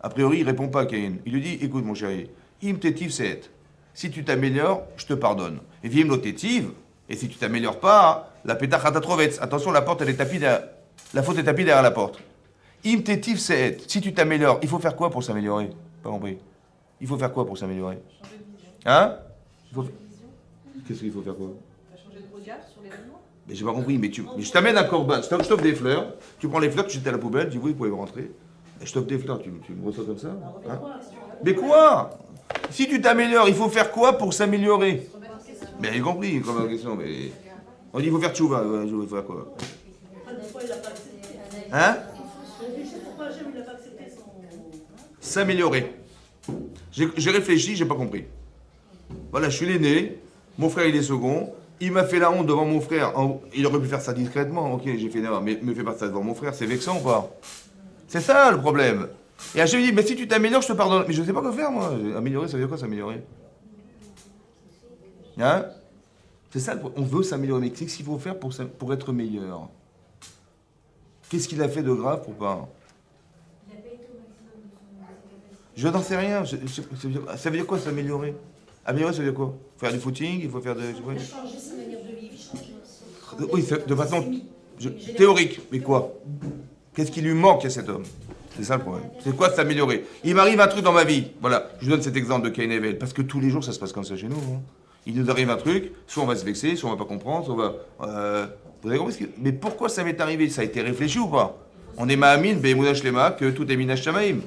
a priori, il répond pas à Caïn. Il lui dit, écoute mon chéri, im tetiv seet. Si tu t'améliores, je te pardonne. Et vim lo tetiv. Et si tu t'améliores pas, la pétach atatrovetz. Attention, la porte, elle est tapie derrière. La faute est tapie derrière la porte. Im tetiv seet. Si tu t'améliores, il faut faire quoi pour s'améliorer? Pas compris. Il faut faire quoi pour s'améliorer? Hein? Qu'est-ce qu'il faut faire quoi? Changer de regard sur les animaux. Mais j'ai pas compris, mais je t'amène un corban, je t'offre des fleurs, tu prends les fleurs, tu jettes à la poubelle, tu dis oui, vous pouvez rentrer. Et je t'offre des fleurs, tu me reçois comme ça? Hein? Mais quoi? Si tu t'améliores, il faut faire quoi pour s'améliorer? Mais j'ai compris, comme la question, mais. On dit il faut faire tchouva, il faut faire quoi? Hein? S'améliorer. J'ai réfléchi, j'ai pas compris. Voilà, je suis l'aîné, mon frère il est second, il m'a fait la honte devant mon frère, il aurait pu faire ça discrètement, ok, j'ai fait une erreur, mais me fais pas ça devant mon frère, c'est vexant ou pas? C'est ça le problème. Et Hachem dit, mais si tu t'améliores, je te pardonne. Mais je sais pas quoi faire moi, améliorer, ça veut dire quoi s'améliorer? Hein? C'est ça, on veut s'améliorer, mais qu'est-ce qu'il faut faire pour être meilleur? Qu'est-ce qu'il a fait de grave pour pas? Je n'en sais rien, ça veut dire quoi s'améliorer? Améliorer, ça veut dire quoi? Faire du footing, il faut faire de... Changer sa manière de vivre, changer. Oui, de façon théorique. Mais quoi? Qu'est-ce qui lui manque à cet homme? C'est ça le problème. C'est quoi s'améliorer? Il m'arrive un truc dans ma vie. Voilà, je vous donne cet exemple de Cain et Abel. Parce que tous les jours, ça se passe comme ça chez nous. Hein. Il nous arrive un truc, soit on va se vexer, soit on va pas comprendre, soit on va... vous avez compris Mais pourquoi ça m'est arrivé? Ça a été réfléchi ou pas? On est Mahamin, Be'emunah Shlema, que tout est Minash Shamaim.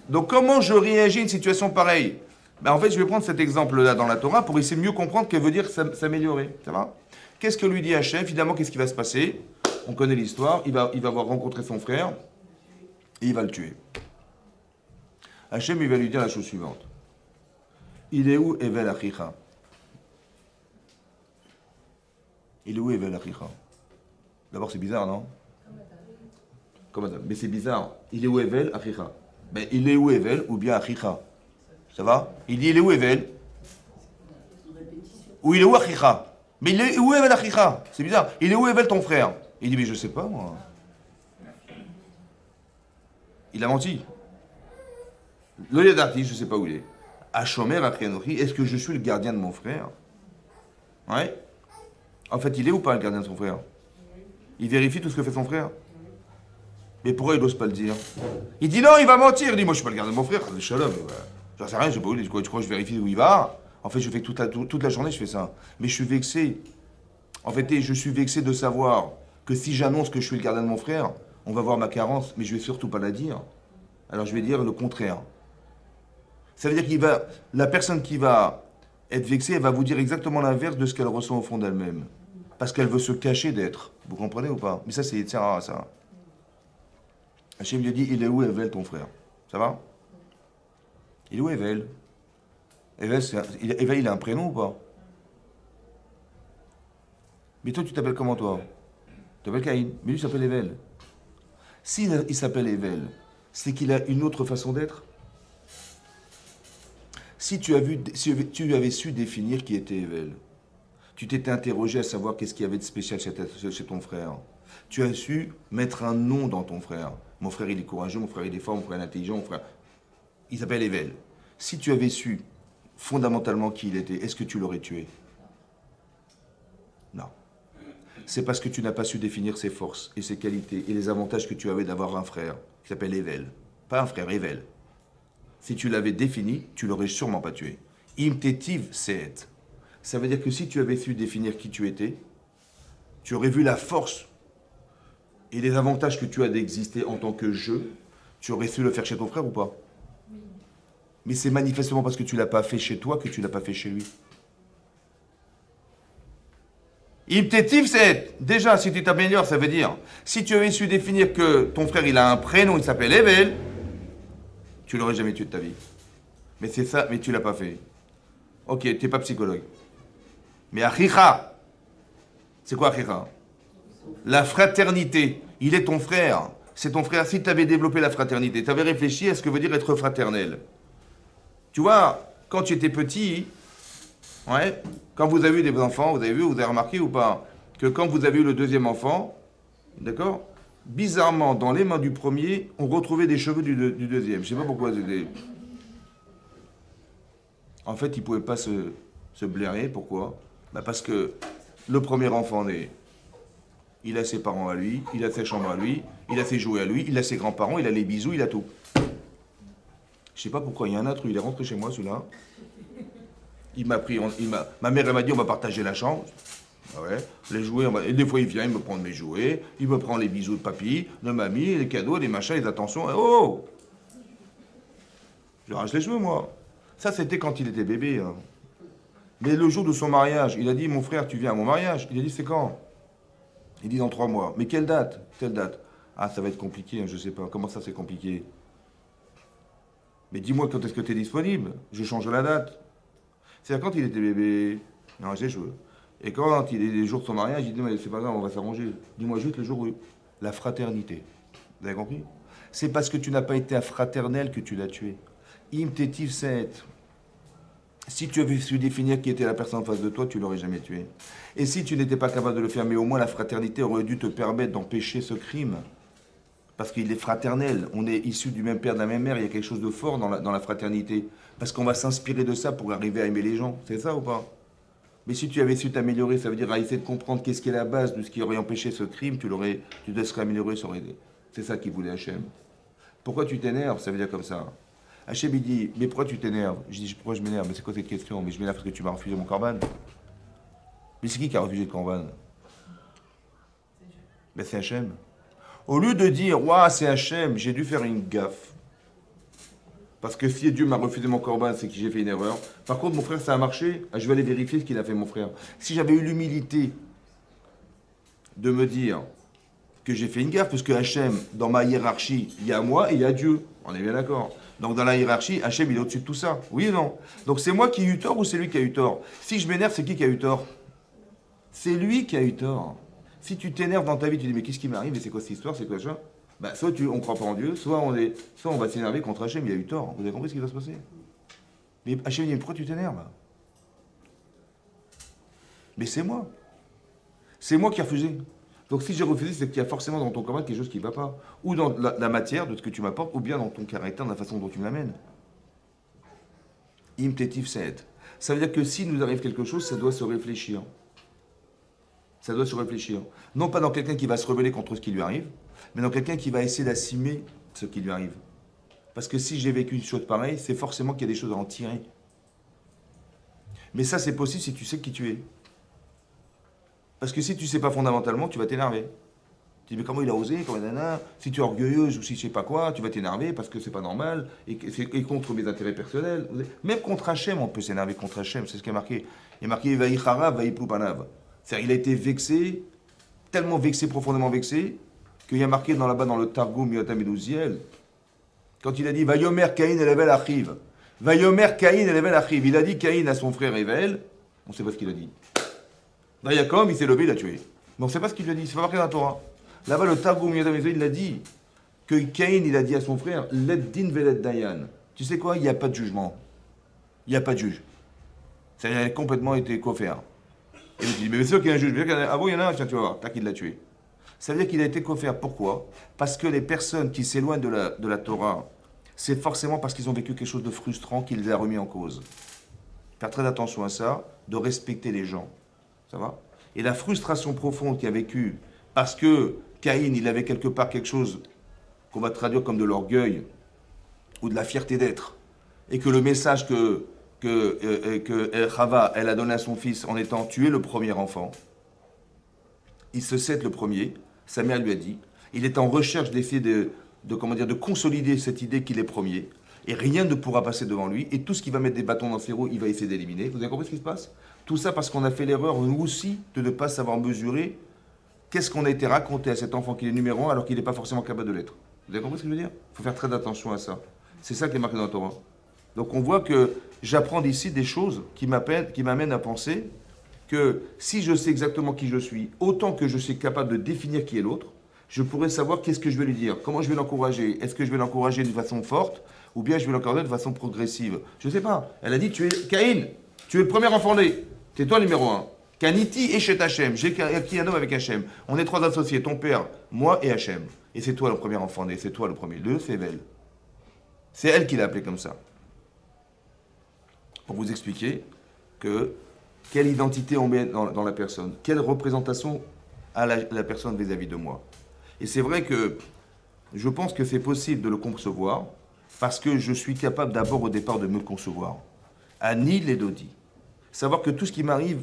Donc comment je réagis à une situation pareille? Ben, en fait, je vais prendre cet exemple-là dans la Torah pour essayer de mieux comprendre que veut dire s'améliorer. Ça va? Qu'est-ce que lui dit Hachem? Évidemment, qu'est-ce qui va se passer? On connaît l'histoire. Il va avoir rencontré son frère et il va le tuer. Hachem, il va lui dire la chose suivante. Il est où Evel Achicha? Il est où Evel Achicha? D'abord, c'est bizarre, non? Comment ça? Mais c'est bizarre. Il est où Evel Achicha? Ben, il est où Evel ou bien Achicha? Ça va? Il dit, il est où Evel? Ou il est où Achicha? Mais il est où Evel Achicha? C'est bizarre. Il est où Evel ton frère? Il dit, mais je sais pas moi. Il a menti. Le Yadati, je sais pas où il est. Ashomer Aprianochi, est-ce que je suis le gardien de mon frère? Ouais. En fait, il est ou pas le gardien de son frère? Il vérifie tout ce que fait son frère. Mais pourquoi il n'ose pas le dire? Il dit non, il va mentir. Il dit, moi je suis pas le gardien de mon frère. C'est Shalom. J'en sais rien, je sais pas où il est. Tu crois que je vérifie où il va? En fait, je fais toute la journée, je fais ça. Mais je suis vexé. En fait, je suis vexé de savoir que si j'annonce que je suis le gardien de mon frère, on va voir ma carence, mais je vais surtout pas la dire. Alors je vais dire le contraire. Ça veut dire la personne qui va être vexée, elle va vous dire exactement l'inverse de ce qu'elle ressent au fond d'elle-même. Parce qu'elle veut se cacher d'être. Vous comprenez ou pas? Mais ça, c'est Yetzirah, ça. Hachem lui a dit, il est où Evel, ton frère? Ça va? Il est où Evel? Evel, il a un prénom ou pas? Mais toi, tu t'appelles comment, toi? Tu t'appelles Caïn. Mais lui, il s'appelle Evel. S'il s'appelle Evel, c'est qu'il a une autre façon d'être. Si tu avais su définir qui était Evel, tu t'étais interrogé à savoir qu'est-ce qu'il y avait de spécial chez ton frère. Tu as su mettre un nom dans ton frère. Mon frère, il est courageux, mon frère, il est fort, mon frère, il est intelligent, mon frère... Il s'appelle Evel. Si tu avais su fondamentalement qui il était, est-ce que tu l'aurais tué? Non. C'est parce que tu n'as pas su définir ses forces et ses qualités et les avantages que tu avais d'avoir un frère qui s'appelle Evel. Pas un frère, Evel. Si tu l'avais défini, tu l'aurais sûrement pas tué. Im tetiv seet. Ça veut dire que si tu avais su définir qui tu étais, tu aurais vu la force et les avantages que tu as d'exister en tant que je, tu aurais su le faire chez ton frère ou pas? Oui. Mais c'est manifestement parce que tu ne l'as pas fait chez toi que tu ne l'as pas fait chez lui. Imtetiv, c'est déjà, si tu t'améliores, ça veut dire, si tu avais su définir que ton frère, il a un prénom, il s'appelle Evel, tu l'aurais jamais tué de ta vie. Mais c'est ça, mais tu l'as pas fait. Ok, tu n'es pas psychologue. Mais Achicha, c'est quoi Achicha? La fraternité. Il est ton frère. C'est ton frère. Si tu avais développé la fraternité, tu avais réfléchi à ce que veut dire être fraternel. Tu vois, quand tu étais petit, ouais, quand vous avez eu des enfants, vous avez vu, vous avez remarqué ou pas, que quand vous avez eu le deuxième enfant, d'accord, bizarrement, dans les mains du premier, on retrouvait des cheveux du deuxième. Je sais pas pourquoi. En fait, il ne pouvait pas se blairer. Pourquoi? Bah parce que le premier enfant né, il a ses parents à lui, il a sa chambre à lui, il a ses jouets à lui, il a ses grands-parents, il a les bisous, il a tout. Je sais pas pourquoi, il y a un autre, il est rentré chez moi, celui-là. Il m'a pris, ma mère elle m'a dit on va partager la chambre. Ah ouais, les jouets, et des fois il vient, il me prend mes jouets, il me prend les bisous de papy, de mamie, les cadeaux, les machins, les attentions. Oh! Je rage les cheveux, moi. Ça, c'était quand il était bébé. Hein. Mais le jour de son mariage, il a dit mon frère, tu viens à mon mariage. Il a dit c'est quand? Il dit dans 3 mois. Mais quelle date? Telle date. Ah, ça va être compliqué, hein, je sais pas. Comment ça, c'est compliqué? Mais dis-moi quand est-ce que tu es disponible? Je change la date. C'est quand il était bébé. Non, j'ai joué. Et quand il est les jours de son mariage, il dit mais c'est pas grave, on va s'arranger. Dis-moi juste le jour où. La fraternité. Vous avez compris? C'est parce que tu n'as pas été fraternel que tu l'as tué. Im tetiv set. Si tu avais su définir qui était la personne en face de toi, tu l'aurais jamais tué. Et si tu n'étais pas capable de le faire, mais au moins la fraternité aurait dû te permettre d'empêcher ce crime. Parce qu'il est fraternel. On est issus du même père, de la même mère. Il y a quelque chose de fort dans la fraternité. Parce qu'on va s'inspirer de ça pour arriver à aimer les gens. C'est ça ou pas? Mais si tu avais su t'améliorer, ça veut dire à essayer de comprendre qu'est-ce qui est la base de ce qui aurait empêché ce crime, tu te serais amélioré, ça aurait été. C'est ça qu'il voulait Hachem. Pourquoi tu t'énerves? Ça veut dire comme ça. Hachem il dit, mais pourquoi tu t'énerves? Je dis, pourquoi je m'énerve? Mais c'est quoi cette question? Mais je m'énerve parce que tu m'as refusé mon corban. Mais c'est qui a refusé le corban? Ben c'est Hachem. Au lieu de dire, waouh, c'est Hachem, j'ai dû faire une gaffe. Parce que si Dieu m'a refusé mon corban, c'est que j'ai fait une erreur. Par contre, mon frère, ça a marché. Ah, je vais aller vérifier ce qu'il a fait, mon frère. Si j'avais eu l'humilité de me dire que j'ai fait une gaffe, parce que Hachem, dans ma hiérarchie, il y a moi et il y a Dieu. On est bien d'accord. Donc dans la hiérarchie, Hachem, il est au-dessus de tout ça. Oui ou non? Donc c'est moi qui ai eu tort ou c'est lui qui a eu tort? Si je m'énerve, c'est qui a eu tort? C'est lui qui a eu tort. Si tu t'énerves dans ta vie, tu dis mais qu'est-ce qui m'arrive? Mais c'est quoi cette histoire? C'est quoi ça? Bah, soit on croit pas en Dieu, soit on va s'énerver contre Hachem, il a eu tort. Vous avez compris ce qui va se passer? Mais Hachem dit, pourquoi tu t'énerves? Mais c'est moi. C'est moi qui ai refusé. Donc si j'ai refusé, c'est qu'il y a forcément dans ton corps quelque chose qui ne va pas. Ou dans la matière de ce que tu m'apportes, ou bien dans ton caractère, dans la façon dont tu me l'amènes. Im tetiv seet. Ça veut dire que si nous arrive quelque chose, ça doit se réfléchir. Ça doit se réfléchir. Non pas dans quelqu'un qui va se rebeller contre ce qui lui arrive, mais dans quelqu'un qui va essayer d'assimiler ce qui lui arrive. Parce que si j'ai vécu une chose pareille, c'est forcément qu'il y a des choses à en tirer. Mais ça, c'est possible si tu sais qui tu es. Parce que si tu ne sais pas fondamentalement, tu vas t'énerver. Tu dis, mais comment il a osé, comment nana? Si tu es orgueilleuse ou si je sais pas quoi, tu vas t'énerver parce que c'est pas normal et c'est contre mes intérêts personnels. Même contre Hachem, on peut s'énerver contre Hachem, c'est ce qui est marqué. Il est marqué, Vaïcharav, Vaïploupanav. C'est-à-dire, il a été vexé, tellement vexé, profondément vexé, qu'il y a marqué dans là-bas dans le Targum Yotam Edouziel, quand il a dit Vayomer Caïn Elevel Achiv. Vayomer Caïn Elevel Achiv. Il a dit Caïn à son frère Evel, on ne sait pas ce qu'il a dit. Dans Yaakov, il s'est levé, il a tué. Mais on ne sait pas ce qu'il lui a dit, c'est pas marqué dans la Torah. Là-bas, le Targum Yotam Edouziel, il a dit que Caïn, il a dit à son frère Let din velet dayan. Tu sais quoi, il n'y a pas de jugement. Il n'y a pas de juge. Ça a complètement été coffert. Et il dit, mais bien sûr qu'il y a un juge. Ah bon, il y en a un, tiens, tu vas voir, tac, il l'a tué. Ça veut dire qu'il a été coffert. Pourquoi? Parce que les personnes qui s'éloignent de la Torah, c'est forcément parce qu'ils ont vécu quelque chose de frustrant qui les a remis en cause. Faire très attention à ça, de respecter les gens. Ça va? Et la frustration profonde qu'il a vécue, parce que Caïn, il avait quelque part quelque chose qu'on va traduire comme de l'orgueil ou de la fierté d'être, et que le message que Chava, elle a donné à son fils en étant tué le premier enfant, il se cède le premier, sa mère lui a dit, il est en recherche d'essayer de consolider cette idée qu'il est premier, et rien ne pourra passer devant lui, et tout ce qui va mettre des bâtons dans ses roues, il va essayer d'éliminer. Vous avez compris ce qui se passe? Tout ça parce qu'on a fait l'erreur, nous aussi, de ne pas savoir mesurer qu'est-ce qu'on a été raconté à cet enfant qui est numéro 1 alors qu'il n'est pas forcément capable de l'être. Vous avez compris ce que je veux dire? Il faut faire très attention à ça. C'est ça qui est marqué dans la Torah. Donc on voit que j'apprends d'ici des choses qui m'amènent à penser que si je sais exactement qui je suis, autant que je suis capable de définir qui est l'autre, je pourrais savoir qu'est-ce que je vais lui dire, comment je vais l'encourager. Est-ce que je vais l'encourager d'une façon forte ou bien je vais l'encourager de façon progressive? Je ne sais pas. Elle a dit, tu es Caïn, tu es le premier enfant né. C'est toi le numéro un. Kaniti et Chet Hachem. J'ai acquis un homme avec Hachem. On est trois associés, ton père, moi et Hachem. Et c'est toi le premier enfant né, c'est toi le premier. Le c'est Evel. C'est elle qui l'a appelé comme ça. Pour vous expliquer que quelle identité on met dans la personne, quelle représentation a la personne vis-à-vis de moi. Et c'est vrai que je pense que c'est possible de le concevoir parce que je suis capable d'abord au départ de me concevoir. Ani les Dodi. Savoir que tout ce qui m'arrive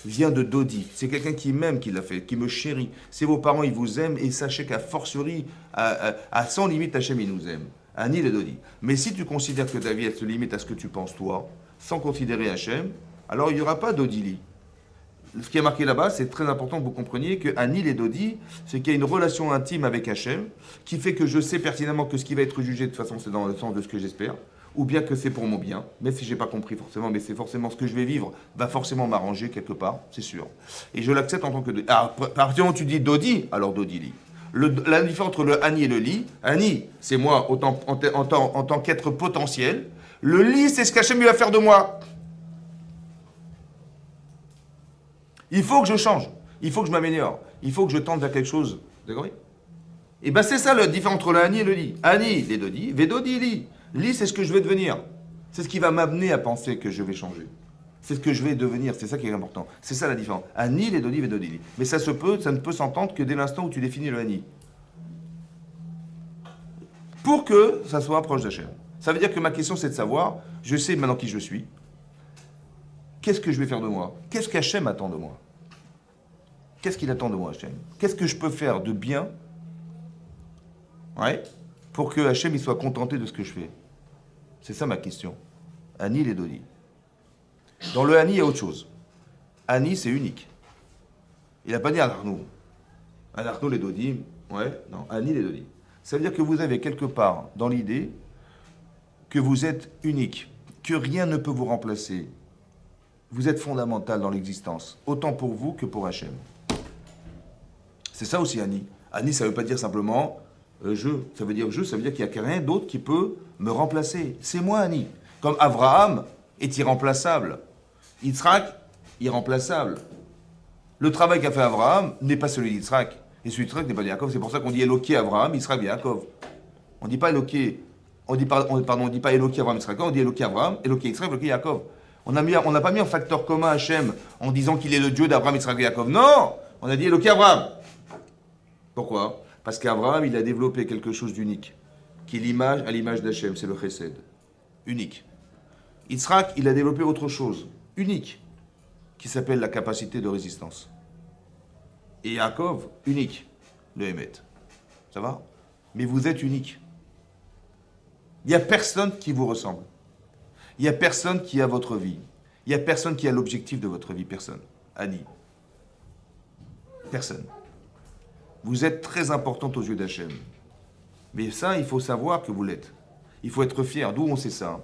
vient de Dodi. C'est quelqu'un qui m'aime qui l'a fait, qui me chérit. C'est vos parents, ils vous aiment et sachez qu'à fortiori, à sans limite, Hachem, il nous aime. Ani les Dodi. Mais si tu considères que ta vie, elle se limite à ce que tu penses toi, sans considérer Hachem, alors il n'y aura pas d'Odili. Ce qui est marqué là-bas, c'est très important que vous compreniez que Anil et Dodi, c'est qu'il y a une relation intime avec Hachem, qui fait que je sais pertinemment que ce qui va être jugé, de toute façon, c'est dans le sens de ce que j'espère, ou bien que c'est pour mon bien, même si je n'ai pas compris forcément, mais c'est forcément ce que je vais vivre, va forcément m'arranger quelque part, c'est sûr. Et je l'accepte en tant que... à partir du moment où tu dis Dodi, alors Dodi lit. La différence entre le Ani et le Li, Ani, c'est moi en tant qu'être potentiel, le Li, c'est ce qu'Hachem lui va faire de moi. Il faut que je change, il faut que je m'améliore, il faut que je tente vers quelque chose. D'accord? Et bien c'est ça la différence entre le Ani et le Li. Ani, les Dodi, Vedodi, Li. Li, c'est ce que je vais devenir. C'est ce qui va m'amener à penser que je vais changer. C'est ce que je vais devenir, c'est ça qui est important. C'est ça la différence. Ani, les Dodi, Vedodi, Li. Mais ça ne peut s'entendre que dès l'instant où tu définis le Ani. Pour que ça soit proche d'Hachem. Ça veut dire que ma question c'est de savoir, je sais maintenant qui je suis, qu'est-ce que je vais faire de moi? Qu'est-ce qu'Hachem attend de moi? Qu'est-ce qu'il attend de moi, Hachem? Qu'est-ce que je peux faire de bien, ouais, pour que Hachem il soit contenté de ce que je fais? C'est ça ma question. Ani et Dodi. Dans le Ani, il y a autre chose. Ani, c'est unique. Il n'a pas dit Anarnou. Anarnou, les Dodi, ouais, non, Ani, les Dodi. Ça veut dire que vous avez quelque part dans l'idée que vous êtes unique, que rien ne peut vous remplacer. Vous êtes fondamental dans l'existence, autant pour vous que pour Hachem. C'est ça aussi Ani. Ani, ça ne veut pas dire simplement je. Ça veut dire je, ça veut dire qu'il n'y a rien d'autre qui peut me remplacer. C'est moi Ani. Comme Abraham est irremplaçable. Yitzhak, irremplaçable. Le travail qu'a fait Abraham n'est pas celui d'Yitzhak. Et celui d'Yitzhak n'est pas de Yaakov. C'est pour ça qu'on dit Eloké Abraham, Yitzhak Yaakov. On ne dit pas Eloké. On dit pas Eloké Abraham, Yitzhak. On dit Eloké Abraham, Eloké Yitzhak, Eloké Yaakov. On n'a pas mis en facteur commun Hachem en disant qu'il est le Dieu d'Abraham, Yitzhak et Yaakov. Non! On a dit Eloké Abraham. Pourquoi? Parce qu'Abraham, il a développé quelque chose d'unique, qui est l'image à l'image d'Hachem, c'est le chesed. Unique. Yitzhak, il a développé autre chose, unique, qui s'appelle la capacité de résistance. Et Yaakov, unique, le Hémet. Ça va? Mais vous êtes unique. Il n'y a personne qui vous ressemble. Il n'y a personne qui a votre vie. Il n'y a personne qui a l'objectif de votre vie. Personne. Ani. Personne. Vous êtes très importante aux yeux d'Hachem. Mais ça, il faut savoir que vous l'êtes. Il faut être fier. D'où on sait ça?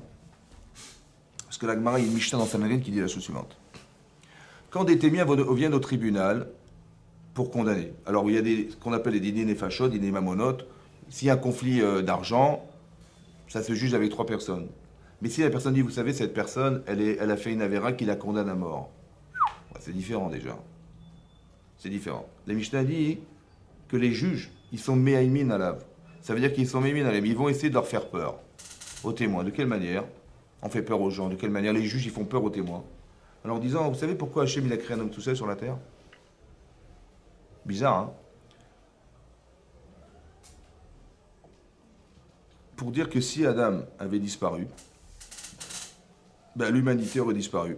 Parce que la Gemara, il y a une Mishnah dans Sanhedrin qui dit la chose suivante. Quand des témoins viennent au tribunal pour condamner, alors il y a ce qu'on appelle des dîners fachot, dîners mamonotes. S'il y a un conflit d'argent, ça se juge avec 3 personnes. Mais si la personne dit, vous savez, cette personne, elle a fait une avéra qui la condamne à mort. Ouais, c'est différent déjà. C'est différent. La Mishnah dit que les juges, ils sont méhaïmin à lave. Ça veut dire qu'ils sont méhaïmin à lave. Ils vont essayer de leur faire peur aux témoins. De quelle manière? On fait peur aux gens. De quelle manière? Les juges, ils font peur aux témoins. Alors en disant, vous savez pourquoi Hachem, il a créé un homme tout seul sur la terre? Bizarre, hein? Pour dire que si Adam avait disparu, ben, l'humanité aurait disparu.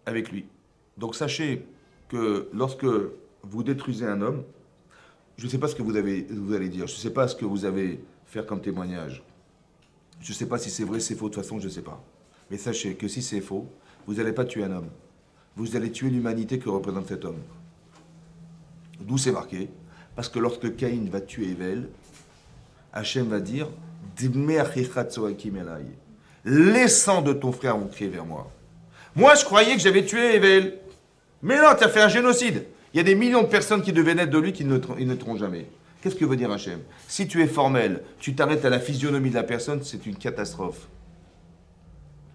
Avec lui. Donc sachez que lorsque vous détruisez un homme, je ne sais pas ce que vous allez dire, je ne sais pas ce que vous allez faire comme témoignage. Je ne sais pas si c'est vrai, c'est faux, de toute façon, je ne sais pas. Mais sachez que si c'est faux, vous n'allez pas tuer un homme. Vous allez tuer l'humanité que représente cet homme. D'où c'est marqué? Parce que lorsque Caïn va tuer Evel, Hachem va dire Les sangs de ton frère vont crier vers moi. Moi, je croyais que j'avais tué Evel. Mais non, tu as fait un génocide. Il y a des millions de personnes qui devaient naître de lui qui ne naîtront jamais. Qu'est-ce que veut dire Hachem? Si tu es formel, tu t'arrêtes à la physionomie de la personne, c'est une catastrophe.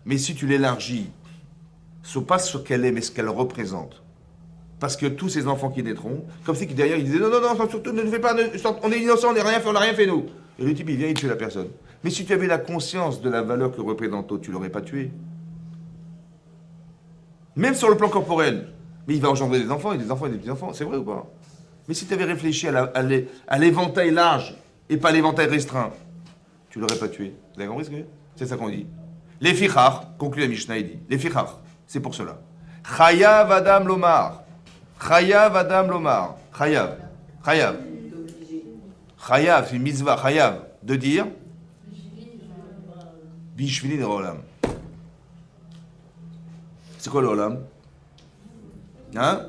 Mais si tu l'élargis, pas ce qu'elle est, mais ce qu'elle représente. Parce que tous ces enfants qui naîtront, comme si derrière ils disaient non, non, non, surtout ne fais pas, on est innocent, on n'a rien fait nous. Et le type il vient, il tue la personne. Mais si tu avais la conscience de la valeur que représente l'autre, tu l'aurais pas tué. Même sur le plan corporel. Mais il va engendrer des enfants et des enfants et des petits-enfants, c'est vrai ou pas? Mais si tu avais réfléchi à l'éventail large et pas l'éventail restreint, tu l'aurais pas tué. Vous avez compris ce que c'est ça qu'on dit. Les fichar, conclut la Mishnah, il dit. Les fichar, c'est pour cela. Chayav Adam Lomar. Chayav Adam Lomar. Chayav. Chayav. Chayav, c'est une mitzvah. Chayav. De dire. Bishvili Olam. C'est quoi l'Olam? Hein?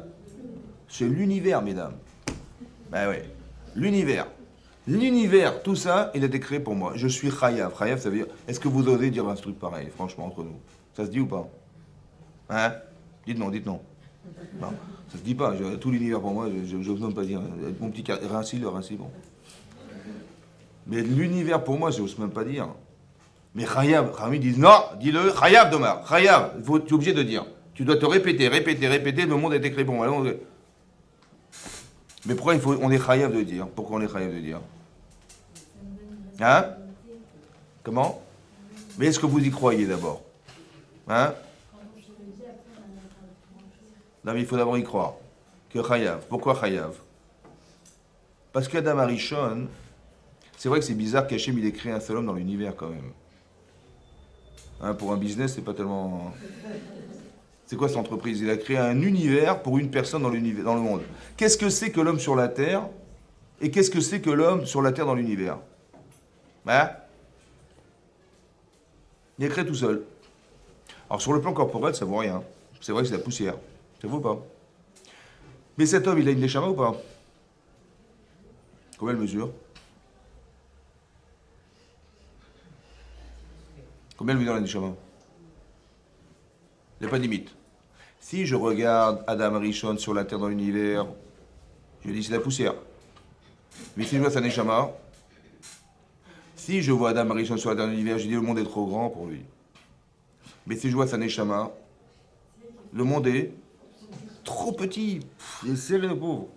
C'est l'univers, mesdames. Ben oui. L'univers. L'univers, tout ça, il a été créé pour moi. Je suis Chayav. Chayav, ça veut dire. Est-ce que vous osez dire un truc pareil, franchement, entre nous? Ça se dit ou pas? Hein? Dites non, dites non. Non, ça se dit pas. Tout l'univers pour moi, je n'ose même pas dire. Mon petit Rinci, le Rinci, bon. Mais l'univers pour moi, je n'ose même pas dire. Mais Chayav, Rami dit non, dis-le, Chayav Domar, Chayav, tu es obligé de dire. Tu dois te répéter, le monde a été créé pour moi. Mais pourquoi on est Chayav de dire? Pourquoi on est Chayav de dire? Hein? Comment? Mais est-ce que vous y croyez d'abord? Hein? Non, mais il faut d'abord y croire. Que Chayav. Pourquoi Chayav? Parce qu'Adam Arishon, c'est vrai que c'est bizarre qu'Hachem il ait créé un seul homme dans l'univers quand même. Hein, pour un business, c'est pas tellement. C'est quoi cette entreprise? Il a créé un univers pour une personne dans le monde. Qu'est-ce que c'est que l'homme sur la terre? Et qu'est-ce que c'est que l'homme sur la terre dans l'univers? Hein? Il est créé tout seul. Alors sur le plan corporel, ça vaut rien. C'est vrai que c'est la poussière. Ça vaut pas. Mais cet homme, il a une neshama ou pas? Combien elle mesure? Combien elle mesure la neshama? Il n'y a pas de limite. Si je regarde Adam Arishon sur la terre dans l'univers, je dis c'est la poussière. Mais si je vois sa neshama, si je vois Adam Arishon sur la terre dans l'univers, je dis le monde est trop grand pour lui. Mais si je vois sa neshama, le monde est trop petit. Il est serré le pauvre.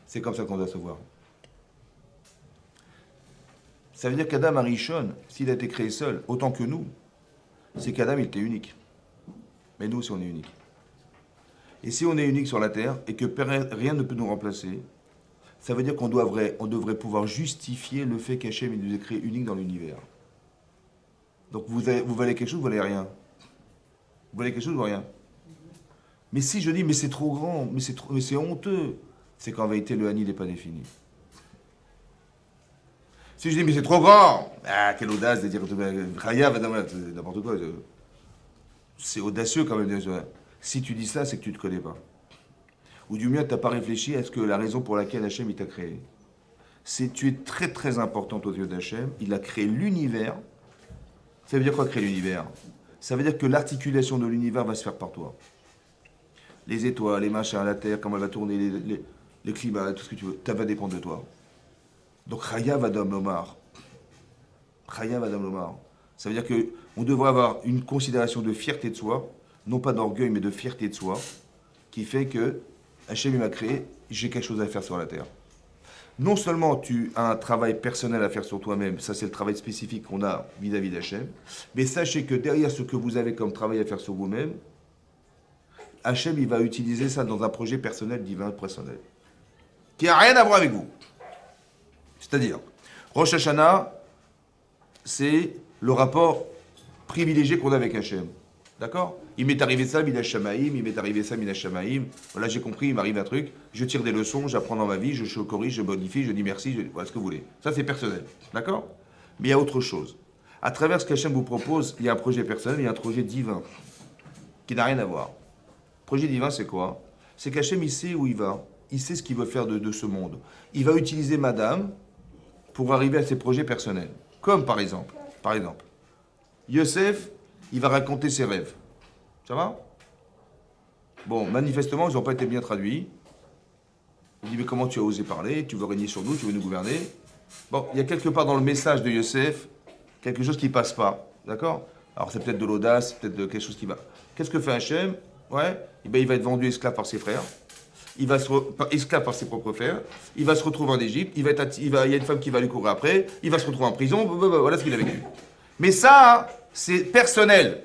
C'est comme ça qu'on doit se voir. Ça veut dire qu'Adam Arishon, s'il a été créé seul, autant que nous, c'est qu'Adam il était unique. Mais nous aussi on est unique. Et si on est unique sur la terre et que rien ne peut nous remplacer, ça veut dire qu'on devrait pouvoir justifier le fait qu'Hachem nous ait créé unique dans l'univers. Donc vous valez quelque chose, vous valez rien. Vous valez quelque chose ou rien. Mais si je dis mais c'est trop grand, mais c'est honteux, c'est qu'en vérité le Hani n'est pas défini. Si je dis mais c'est trop grand, ah quelle audace de dire Chayav, n'importe quoi. C'est audacieux quand même. Si tu dis ça, c'est que tu ne te connais pas. Ou du moins, tu n'as pas réfléchi à ce que la raison pour laquelle Hachem il t'a créé. Tu es très très importante aux yeux d'Hachem. Il a créé l'univers. Ça veut dire quoi créer l'univers? Ça veut dire que l'articulation de l'univers va se faire par toi. Les étoiles, les machins, la terre, comment elle va tourner, les climats, tout ce que tu veux, ça va dépendre de toi. Donc Chayav Adam Lomar. Chayav Adam Lomar. Ça veut dire qu'on devrait avoir une considération de fierté de soi, non pas d'orgueil, mais de fierté de soi, qui fait que Hachem m'a créé, j'ai quelque chose à faire sur la terre. Non seulement tu as un travail personnel à faire sur toi-même, ça c'est le travail spécifique qu'on a vis-à-vis d'Hachem, mais sachez que derrière ce que vous avez comme travail à faire sur vous-même, Hachem il va utiliser ça dans un projet personnel, divin, personnel, qui n'a rien à voir avec vous. C'est-à-dire, Rosh Hashanah, c'est le rapport privilégié qu'on a avec Hachem. D'accord? Il m'est arrivé ça, Minash Shamaïm, il m'est arrivé ça, Minash Shamaïm. Voilà, j'ai compris, il m'arrive un truc, je tire des leçons, j'apprends dans ma vie, je corrige, je bonifie, je dis merci, voilà ce que vous voulez. Ça, c'est personnel. D'accord? Mais il y a autre chose. À travers ce qu'Hachem vous propose, il y a un projet personnel, il y a un projet divin, qui n'a rien à voir. Projet divin, c'est quoi? C'est qu'Hachem, il sait où il va, il sait ce qu'il veut faire de ce monde. Il va utiliser madame pour arriver à ses projets personnels. Comme par exemple, Yosef, il va raconter ses rêves. Ça va? Bon, manifestement, ils n'ont pas été bien traduits. Il dit, mais comment tu as osé parler? Tu veux régner sur nous, tu veux nous gouverner? Bon, il y a quelque part dans le message de Yosef, quelque chose qui passe pas. D'accord? Alors c'est peut-être de l'audace, peut-être de quelque chose qui va. Qu'est-ce que fait Hachem? Ouais, eh ben, il va être vendu esclave par ses frères. Esclave par ses propres frères. Il va se retrouver en Égypte. Il y a une femme qui va lui courir après. Il va se retrouver en prison. Voilà ce qu'il a vécu. Mais ça, c'est personnel.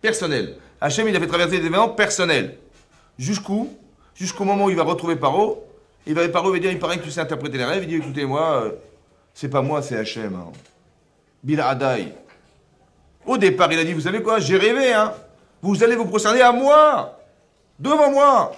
Personnel. Hachem, il a fait traverser des événements personnels. Jusqu'où? Jusqu'au moment où il va retrouver Paro. Paro va dire, il paraît que tu sais interpréter les rêves. Il dit, écoutez, moi, c'est pas moi, c'est Hachem. Hein. Bila Adai. Au départ, il a dit, vous savez quoi, j'ai rêvé, hein. Vous allez vous prosterner à moi. Devant moi.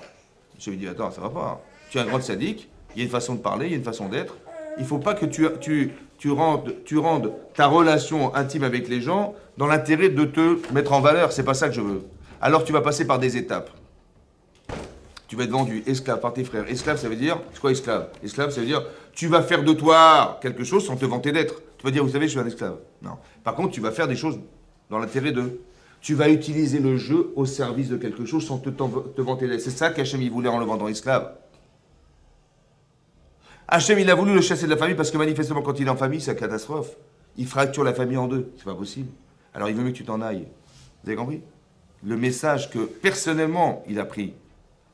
Je lui ai dit, attends, ça va pas. Tu es un grand sadique, il y a une façon de parler, il y a une façon d'être. Il ne faut pas que tu rendes ta relation intime avec les gens dans l'intérêt de te mettre en valeur. C'est pas ça que je veux. Alors tu vas passer par des étapes. Tu vas être vendu esclave par tes frères. Esclave, ça veut dire... C'est quoi esclave? Esclave, ça veut dire... Tu vas faire de toi quelque chose sans te vanter d'être. Tu vas dire, vous savez, je suis un esclave. Non. Par contre, tu vas faire des choses dans l'intérêt d'eux. Tu vas utiliser le jeu au service de quelque chose sans te vanter d'être. C'est ça qu'Hachem, il voulait en le vendant esclave. Hachem, il a voulu le chasser de la famille parce que manifestement, quand il est en famille, c'est une catastrophe. Il fracture la famille en deux. C'est pas possible. Alors, il veut mieux que tu t'en ailles. Vous avez compris? Le message que, personnellement, il a pris.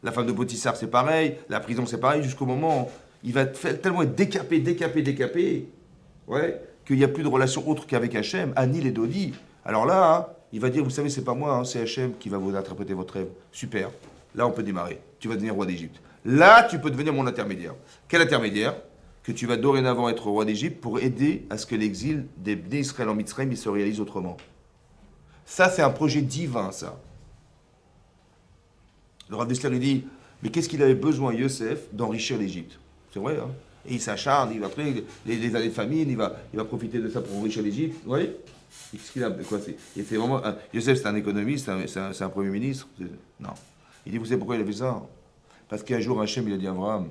La femme de Potiphar, c'est pareil. La prison, c'est pareil. Jusqu'au moment où il va tellement être décapé, ouais, qu'il n'y a plus de relation autre qu'avec Hachem, Anil et Dodi. Alors là, hein, il va dire, vous savez, c'est pas moi, hein, c'est Hachem qui va vous interpréter votre rêve. Super. Là, on peut démarrer. Tu vas devenir roi d'Égypte. Là, tu peux devenir mon intermédiaire. Quel intermédiaire? Que tu vas dorénavant être roi d'Égypte pour aider à ce que l'exil d'Israël en Mitzrayim il se réalise autrement. Ça, c'est un projet divin, ça. Le Rav Dessler, il dit, mais qu'est-ce qu'il avait besoin, Yosef, d'enrichir l'Égypte? C'est vrai, hein? Et il s'acharne, il va après, les années de famine, il va profiter de ça pour enrichir l'Égypte. Vous voyez? Qu'est-ce qu'il a? Quoi, c'est vraiment, Yosef, c'est un économiste, c'est un premier ministre. Non. Il dit, vous savez pourquoi il a fait ça? Parce qu'un jour, Hachem, il a dit à Abraham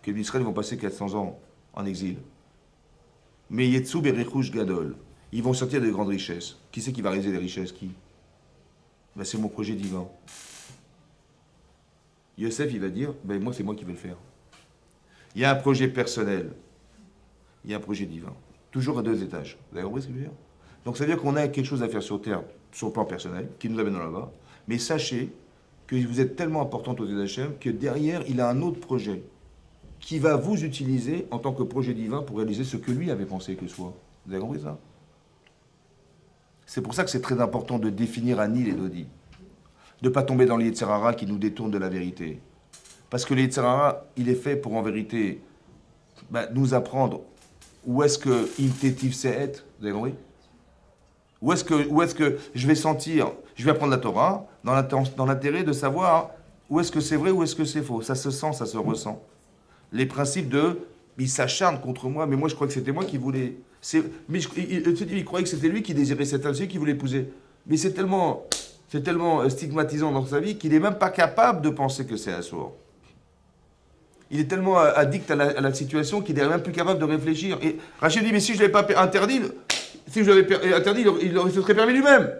que les Israéliens vont passer 400 ans en exil. Mais Yetsu Berichush Gadol, ils vont sortir de grandes richesses. Qui c'est qui va réaliser les richesses? Qui? Ben, c'est mon projet divin. Yosef, il va dire, ben moi, c'est moi qui vais le faire. Il y a un projet personnel. Il y a un projet divin. Toujours à deux étages. Vous avez compris ce que je veux dire? Donc, ça veut dire qu'on a quelque chose à faire sur Terre, sur le plan personnel, qui nous amène là-bas. Mais sachez que vous êtes tellement importante aux yeux d'Hachem que derrière, il a un autre projet qui va vous utiliser en tant que projet divin pour réaliser ce que lui avait pensé que soit. Vous avez compris ça? C'est pour ça que c'est très important de définir Anil et Dodi. De ne pas tomber dans l'Yetzer Hara qui nous détourne de la vérité. Parce que l'Yetzer Hara, il est fait pour en vérité nous apprendre où est-ce que il tétive c'est, vous avez compris? Où est-ce que je vais sentir, je vais apprendre la Torah dans l'intérêt de savoir où est-ce que c'est vrai, où est-ce que c'est faux. Ça se sent, ça se ressent. Les principes de, il s'acharne contre moi, mais moi je crois que c'était moi qui voulais. Mais il croyait que c'était lui qui désirait cette femme, qui voulait épouser. Mais c'est tellement stigmatisant dans sa vie qu'il n'est même pas capable de penser que c'est Assour. Il est tellement addict à la situation qu'il n'est même plus capable de réfléchir. Et Rachid dit, mais si je ne l'avais pas interdit, si je l'avais interdit, il se serait permis lui-même.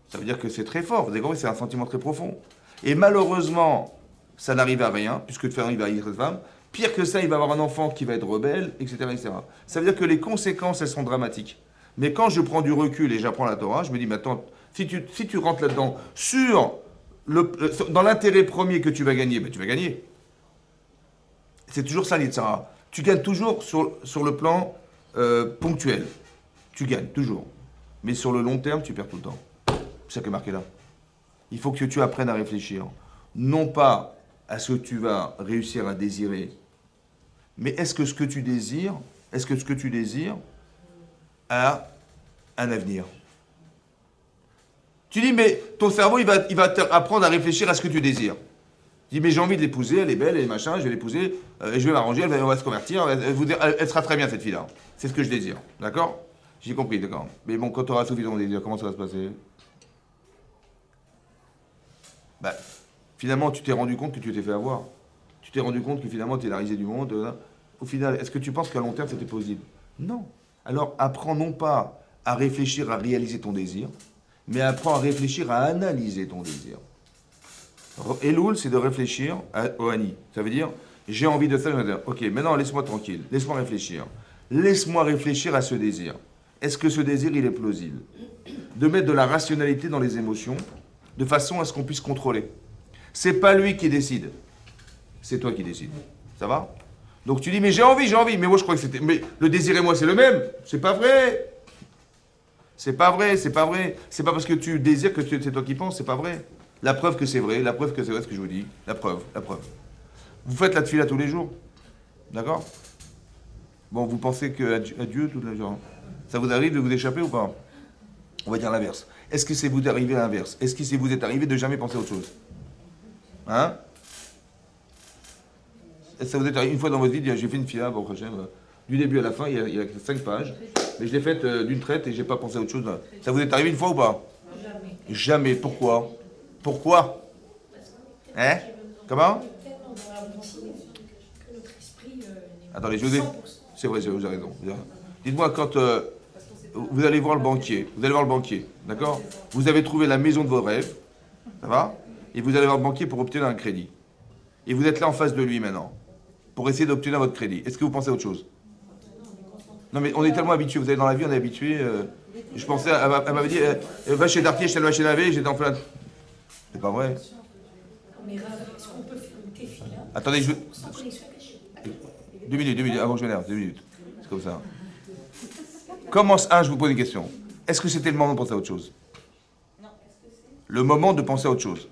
Ça veut dire que c'est très fort, vous avez compris, c'est un sentiment très profond. Et malheureusement, ça n'arrive à rien, puisque de faire il va haïr cette femme. Pire que ça, il va avoir un enfant qui va être rebelle, etc., etc. Ça veut dire que les conséquences, elles sont dramatiques. Mais quand je prends du recul et j'apprends la Torah, je me dis, mais attends, si tu rentres là-dedans, dans l'intérêt premier que tu vas gagner, ben tu vas gagner. C'est toujours ça, l'Yitzhara. Tu gagnes toujours sur le plan ponctuel. Tu gagnes, toujours. Mais sur le long terme, tu perds tout le temps. C'est ça qui est marqué là. Il faut que tu apprennes à réfléchir. Non pas à ce que tu vas réussir à désirer, mais est-ce que ce que tu désires a un avenir? Tu dis, mais ton cerveau, il va apprendre à réfléchir à ce que tu désires. Tu dis, mais j'ai envie de l'épouser, elle est belle, elle est machin, je vais l'épouser, je vais m'arranger, on va se convertir, elle sera très bien cette fille-là. C'est ce que je désire. D'accord? J'ai compris, d'accord. Mais bon, quand tu auras suffisamment de désir, comment ça va se passer? Finalement, tu t'es rendu compte que tu t'es fait avoir. Tu t'es rendu compte que finalement, tu es la risée du monde. Au final, est-ce que tu penses qu'à long terme, c'était possible? Non. Alors, apprends non pas à réfléchir à réaliser ton désir, mais apprends à réfléchir à analyser ton désir. Elul, c'est de réfléchir au Ani. Ça veut dire, j'ai envie de ça, je vais dire, ok, maintenant laisse-moi tranquille, laisse-moi réfléchir. Laisse-moi réfléchir à ce désir. Est-ce que ce désir, il est plausible? De mettre de la rationalité dans les émotions, de façon à ce qu'on puisse contrôler. C'est pas lui qui décide, c'est toi qui décides. Ça va? Donc tu dis, mais j'ai envie, mais moi je crois que c'était... Mais le désir et moi, c'est le même. C'est pas vrai. C'est pas vrai, c'est pas vrai. C'est pas parce que tu désires que c'est toi qui penses, c'est pas vrai. La preuve que c'est vrai, la preuve que c'est vrai ce que je vous dis. La preuve, la preuve. Vous faites la tefila tous les jours. D'accord? Bon, vous pensez à Dieu tous les jours. Ça vous arrive de vous échapper ou pas? On va dire l'inverse. Est-ce que c'est vous arrivé à l'inverse? Est-ce que c'est vous est arrivé de jamais penser à autre chose? Hein? Ça vous est arrivé une fois dans votre vie, j'ai fait une fila, bon, du début à la fin, il y a 5 pages, mais je l'ai faite d'une traite et j'ai pas pensé à autre chose. Ça vous est arrivé une fois ou pas? Jamais. Jamais. Pourquoi? Pourquoi? Hein? Comment? Attendez, je vous ai... C'est vrai, vous avez raison. Dites-moi, quand vous allez voir le banquier, d'accord? Vous avez trouvé la maison de vos rêves, ça va? Et vous allez voir le banquier pour obtenir un crédit. Et vous êtes là en face de lui maintenant, pour essayer d'obtenir votre crédit. Est-ce que vous pensez à autre chose? Non mais on est tellement habitués, vous savez, dans la vie on est habitué. Je pensais, elle m'avait dit, va chez Dartier, je t'ai chez laver, j'étais en plein... C'est pas vrai. Mais est-ce qu'on peut faire une tefila? Attendez, je... 2 minutes, avant que je m'énerve, 2 minutes. C'est comme ça. Comment... je vous pose une question. Est-ce que c'était le moment de penser à autre chose? Non. Le moment de penser à autre chose?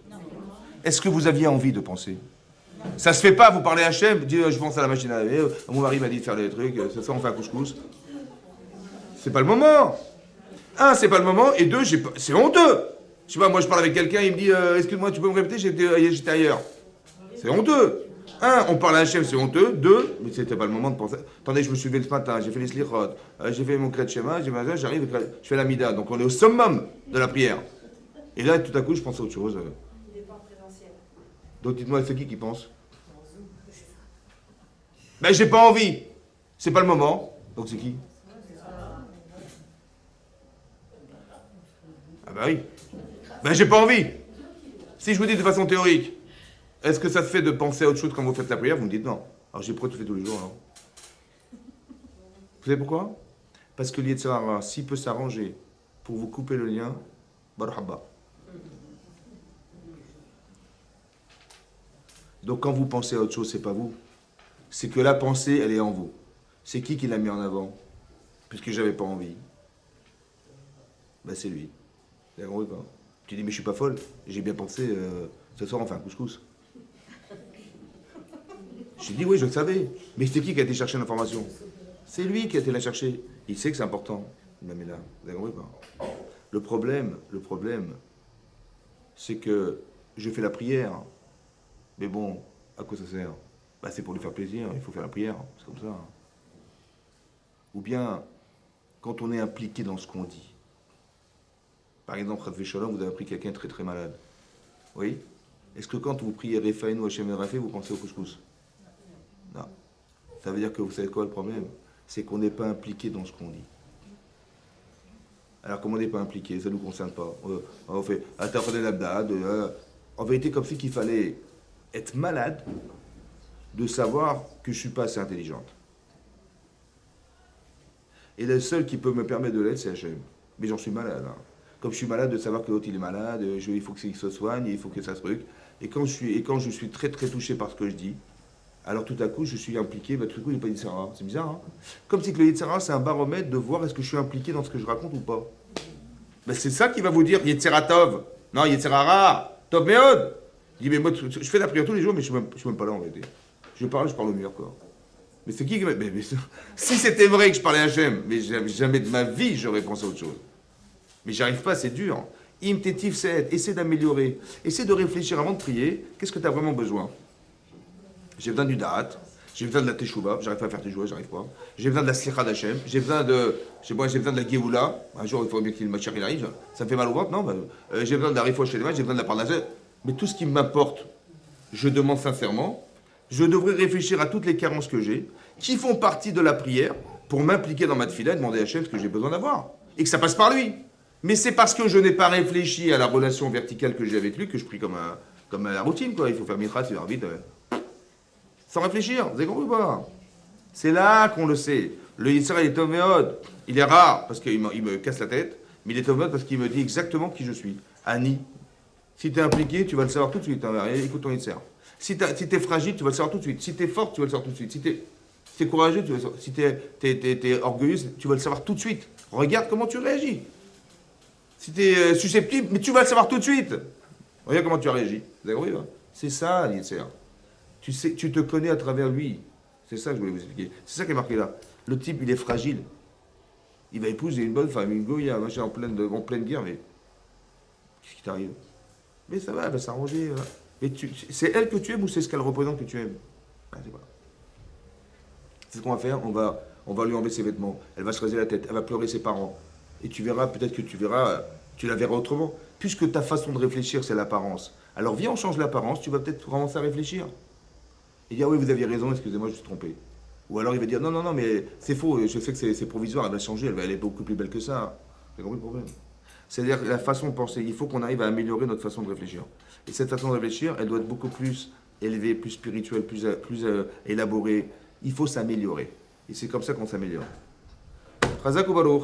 Est-ce que vous aviez envie de penser? Ça se fait pas, vous parlez à Hachem, dites je pense à la machine à laver, mon mari m'a dit de faire des trucs, ce soir on fait un couscous. C'est pas le moment. Un, c'est pas le moment, et deux, c'est honteux. Je sais pas, moi je parle avec quelqu'un, il me dit excuse-moi, tu peux me répéter, j'étais ailleurs. C'est honteux. Un, on parle à Hachem, c'est honteux. Deux, mais c'était pas le moment de penser. Attendez, je me suis levé ce matin, j'ai fait les slichot, j'ai fait mon kriyat shema, j'arrive, je fais la mida, donc on est au summum de la prière. Et là, tout à coup, je pense à autre chose. Il n'est pas en présentiel. Donc dites-moi, c'est qui pense? Ben j'ai pas envie. C'est pas le moment. Donc c'est qui? Ah bah oui. Ben j'ai pas envie. Si je vous dis de façon théorique, est-ce que ça se fait de penser à autre chose quand vous faites la prière? Vous me dites non. Alors j'ai pourquoi tu fais tous les jours alors? Vous savez pourquoi? Parce que l'Yetzer Hara, s'il peut s'arranger pour vous couper le lien, barhaba. Donc quand vous pensez à autre chose, c'est pas vous. C'est que la pensée, elle est en vous. C'est qui l'a mis en avant? Puisque j'avais pas envie. Ben c'est lui. Vous avez compris pas? Tu dis mais je suis pas folle. J'ai bien pensé, ce soir on fait un couscous. J'ai dit oui, je le savais. Mais c'est qui a été chercher l'information? C'est lui qui a été la chercher. Il sait que c'est important. Il l'a mis là. Vous avez compris pas? Le problème, c'est que je fais la prière. Mais bon, à quoi ça sert? Bah, c'est pour lui faire plaisir, il faut faire la prière, c'est comme ça. Ou bien, quand on est impliqué dans ce qu'on dit. Par exemple, Rav Shalom, vous avez appris quelqu'un très très malade. Oui? Est-ce que quand vous priez Refaïn ou Hachem Rafé, vous pensez au couscous? Non. Ça veut dire que vous savez quoi le problème? C'est qu'on n'est pas impliqué dans ce qu'on dit. Alors, comme on n'est pas impliqué, ça ne nous concerne pas. On fait en vérité, comme si qu'il fallait être malade de savoir que je ne suis pas assez intelligente. Et le seul qui peut me permettre de l'être, c'est Hachem. Mais j'en suis malade. Hein. Comme je suis malade de savoir que l'autre il est malade, il faut qu'il se soigne, il faut que ça se truc. Et quand je suis très très touché par ce que je dis, alors tout à coup je suis impliqué, tout à coup il n'est pas Yetzer Hara. C'est bizarre, hein? Comme si que le Yetzer Hara c'est un baromètre de voir est-ce que je suis impliqué dans ce que je raconte ou pas. Ben, c'est ça qui va vous dire Yetzer Tov. Non, Yetzer Hara, Tov Meod. Il dit, mais moi, je fais la prière tous les jours, mais je ne suis même pas là en vérité. Je parle au mur, quoi. Mais c'est qui si c'était vrai que je parlais à Hachem, mais jamais de ma vie j'aurais pensé à autre chose. Mais j'arrive pas, c'est dur. Im tetiv set, essaie d'améliorer. Essaie de réfléchir avant de prier. Qu'est-ce que tu as vraiment besoin? J'ai besoin du da'at, j'ai besoin de la teshuva, j'arrive pas à faire teshuva, j'arrive pas. J'ai besoin de la slicha d'Hachem, j'ai besoin de la geoula. Un jour, il faut bien que le machar il arrive. Ça me fait mal au ventre, non? J'ai besoin de la rifouach chez les mains, j'ai besoin de la parnasset. Mais tout ce qui m'apporte, je demande sincèrement, je devrais réfléchir à toutes les carences que j'ai, qui font partie de la prière, pour m'impliquer dans ma tefila et demander à Hachem ce que j'ai besoin d'avoir. et que ça passe par lui. Mais c'est parce que je n'ai pas réfléchi à la relation verticale que j'ai avec lui que je prie comme à la routine, quoi. Il faut faire mitra, c'est vite, sans réfléchir. Vous avez compris ou pas? C'est là qu'on le sait. Le Yitzhak, il est toméode. Il est rare parce qu'il me casse la tête, mais il est toméode parce qu'il me dit exactement qui je suis. Annie. Si tu es impliqué, tu vas le savoir tout de suite. Hein. Écoute ton Yitzhak. Si tu es fragile, tu vas le savoir tout de suite. Si tu es fort, tu vas le savoir tout de suite. Si tu es courageux, tu vas le savoir. Si tu es orgueilleuse, tu vas le savoir tout de suite. Regarde comment tu réagis. Si tu es susceptible, mais tu vas le savoir tout de suite. Regarde comment tu réagis. Vous avez compris, hein? C'est ça, Yitzhak. Tu te connais à travers lui. C'est ça que je voulais vous expliquer. C'est ça qui est marqué là. Le type, il est fragile. Il va épouser une bonne femme, une goya, machin, en pleine guerre, mais qu'est-ce qui t'arrive? Mais ça va, elle va s'arranger. Voilà. Mais c'est elle que tu aimes ou c'est ce qu'elle représente que tu aimes? Ah, c'est voilà. C'est ce qu'on va faire. On va lui enlever ses vêtements. Elle va se raser la tête. Elle va pleurer ses parents. Et tu verras, peut-être que tu la verras autrement. Puisque ta façon de réfléchir, c'est l'apparence. Alors viens, on change l'apparence. Tu vas peut-être commencer à réfléchir. Et dire, oui, vous aviez raison, excusez-moi, je me suis trompé. Ou alors il va dire, non, non, non, mais c'est faux, je sais que c'est provisoire, elle va changer, elle va aller beaucoup plus belle que ça. Vous avez compris le problème? C'est-à-dire la façon de penser, il faut qu'on arrive à améliorer notre façon de réfléchir. Et cette façon de réfléchir, elle doit être beaucoup plus élevée, plus spirituelle, plus élaborée. Il faut s'améliorer. Et c'est comme ça qu'on s'améliore. Chazak ou Baruch.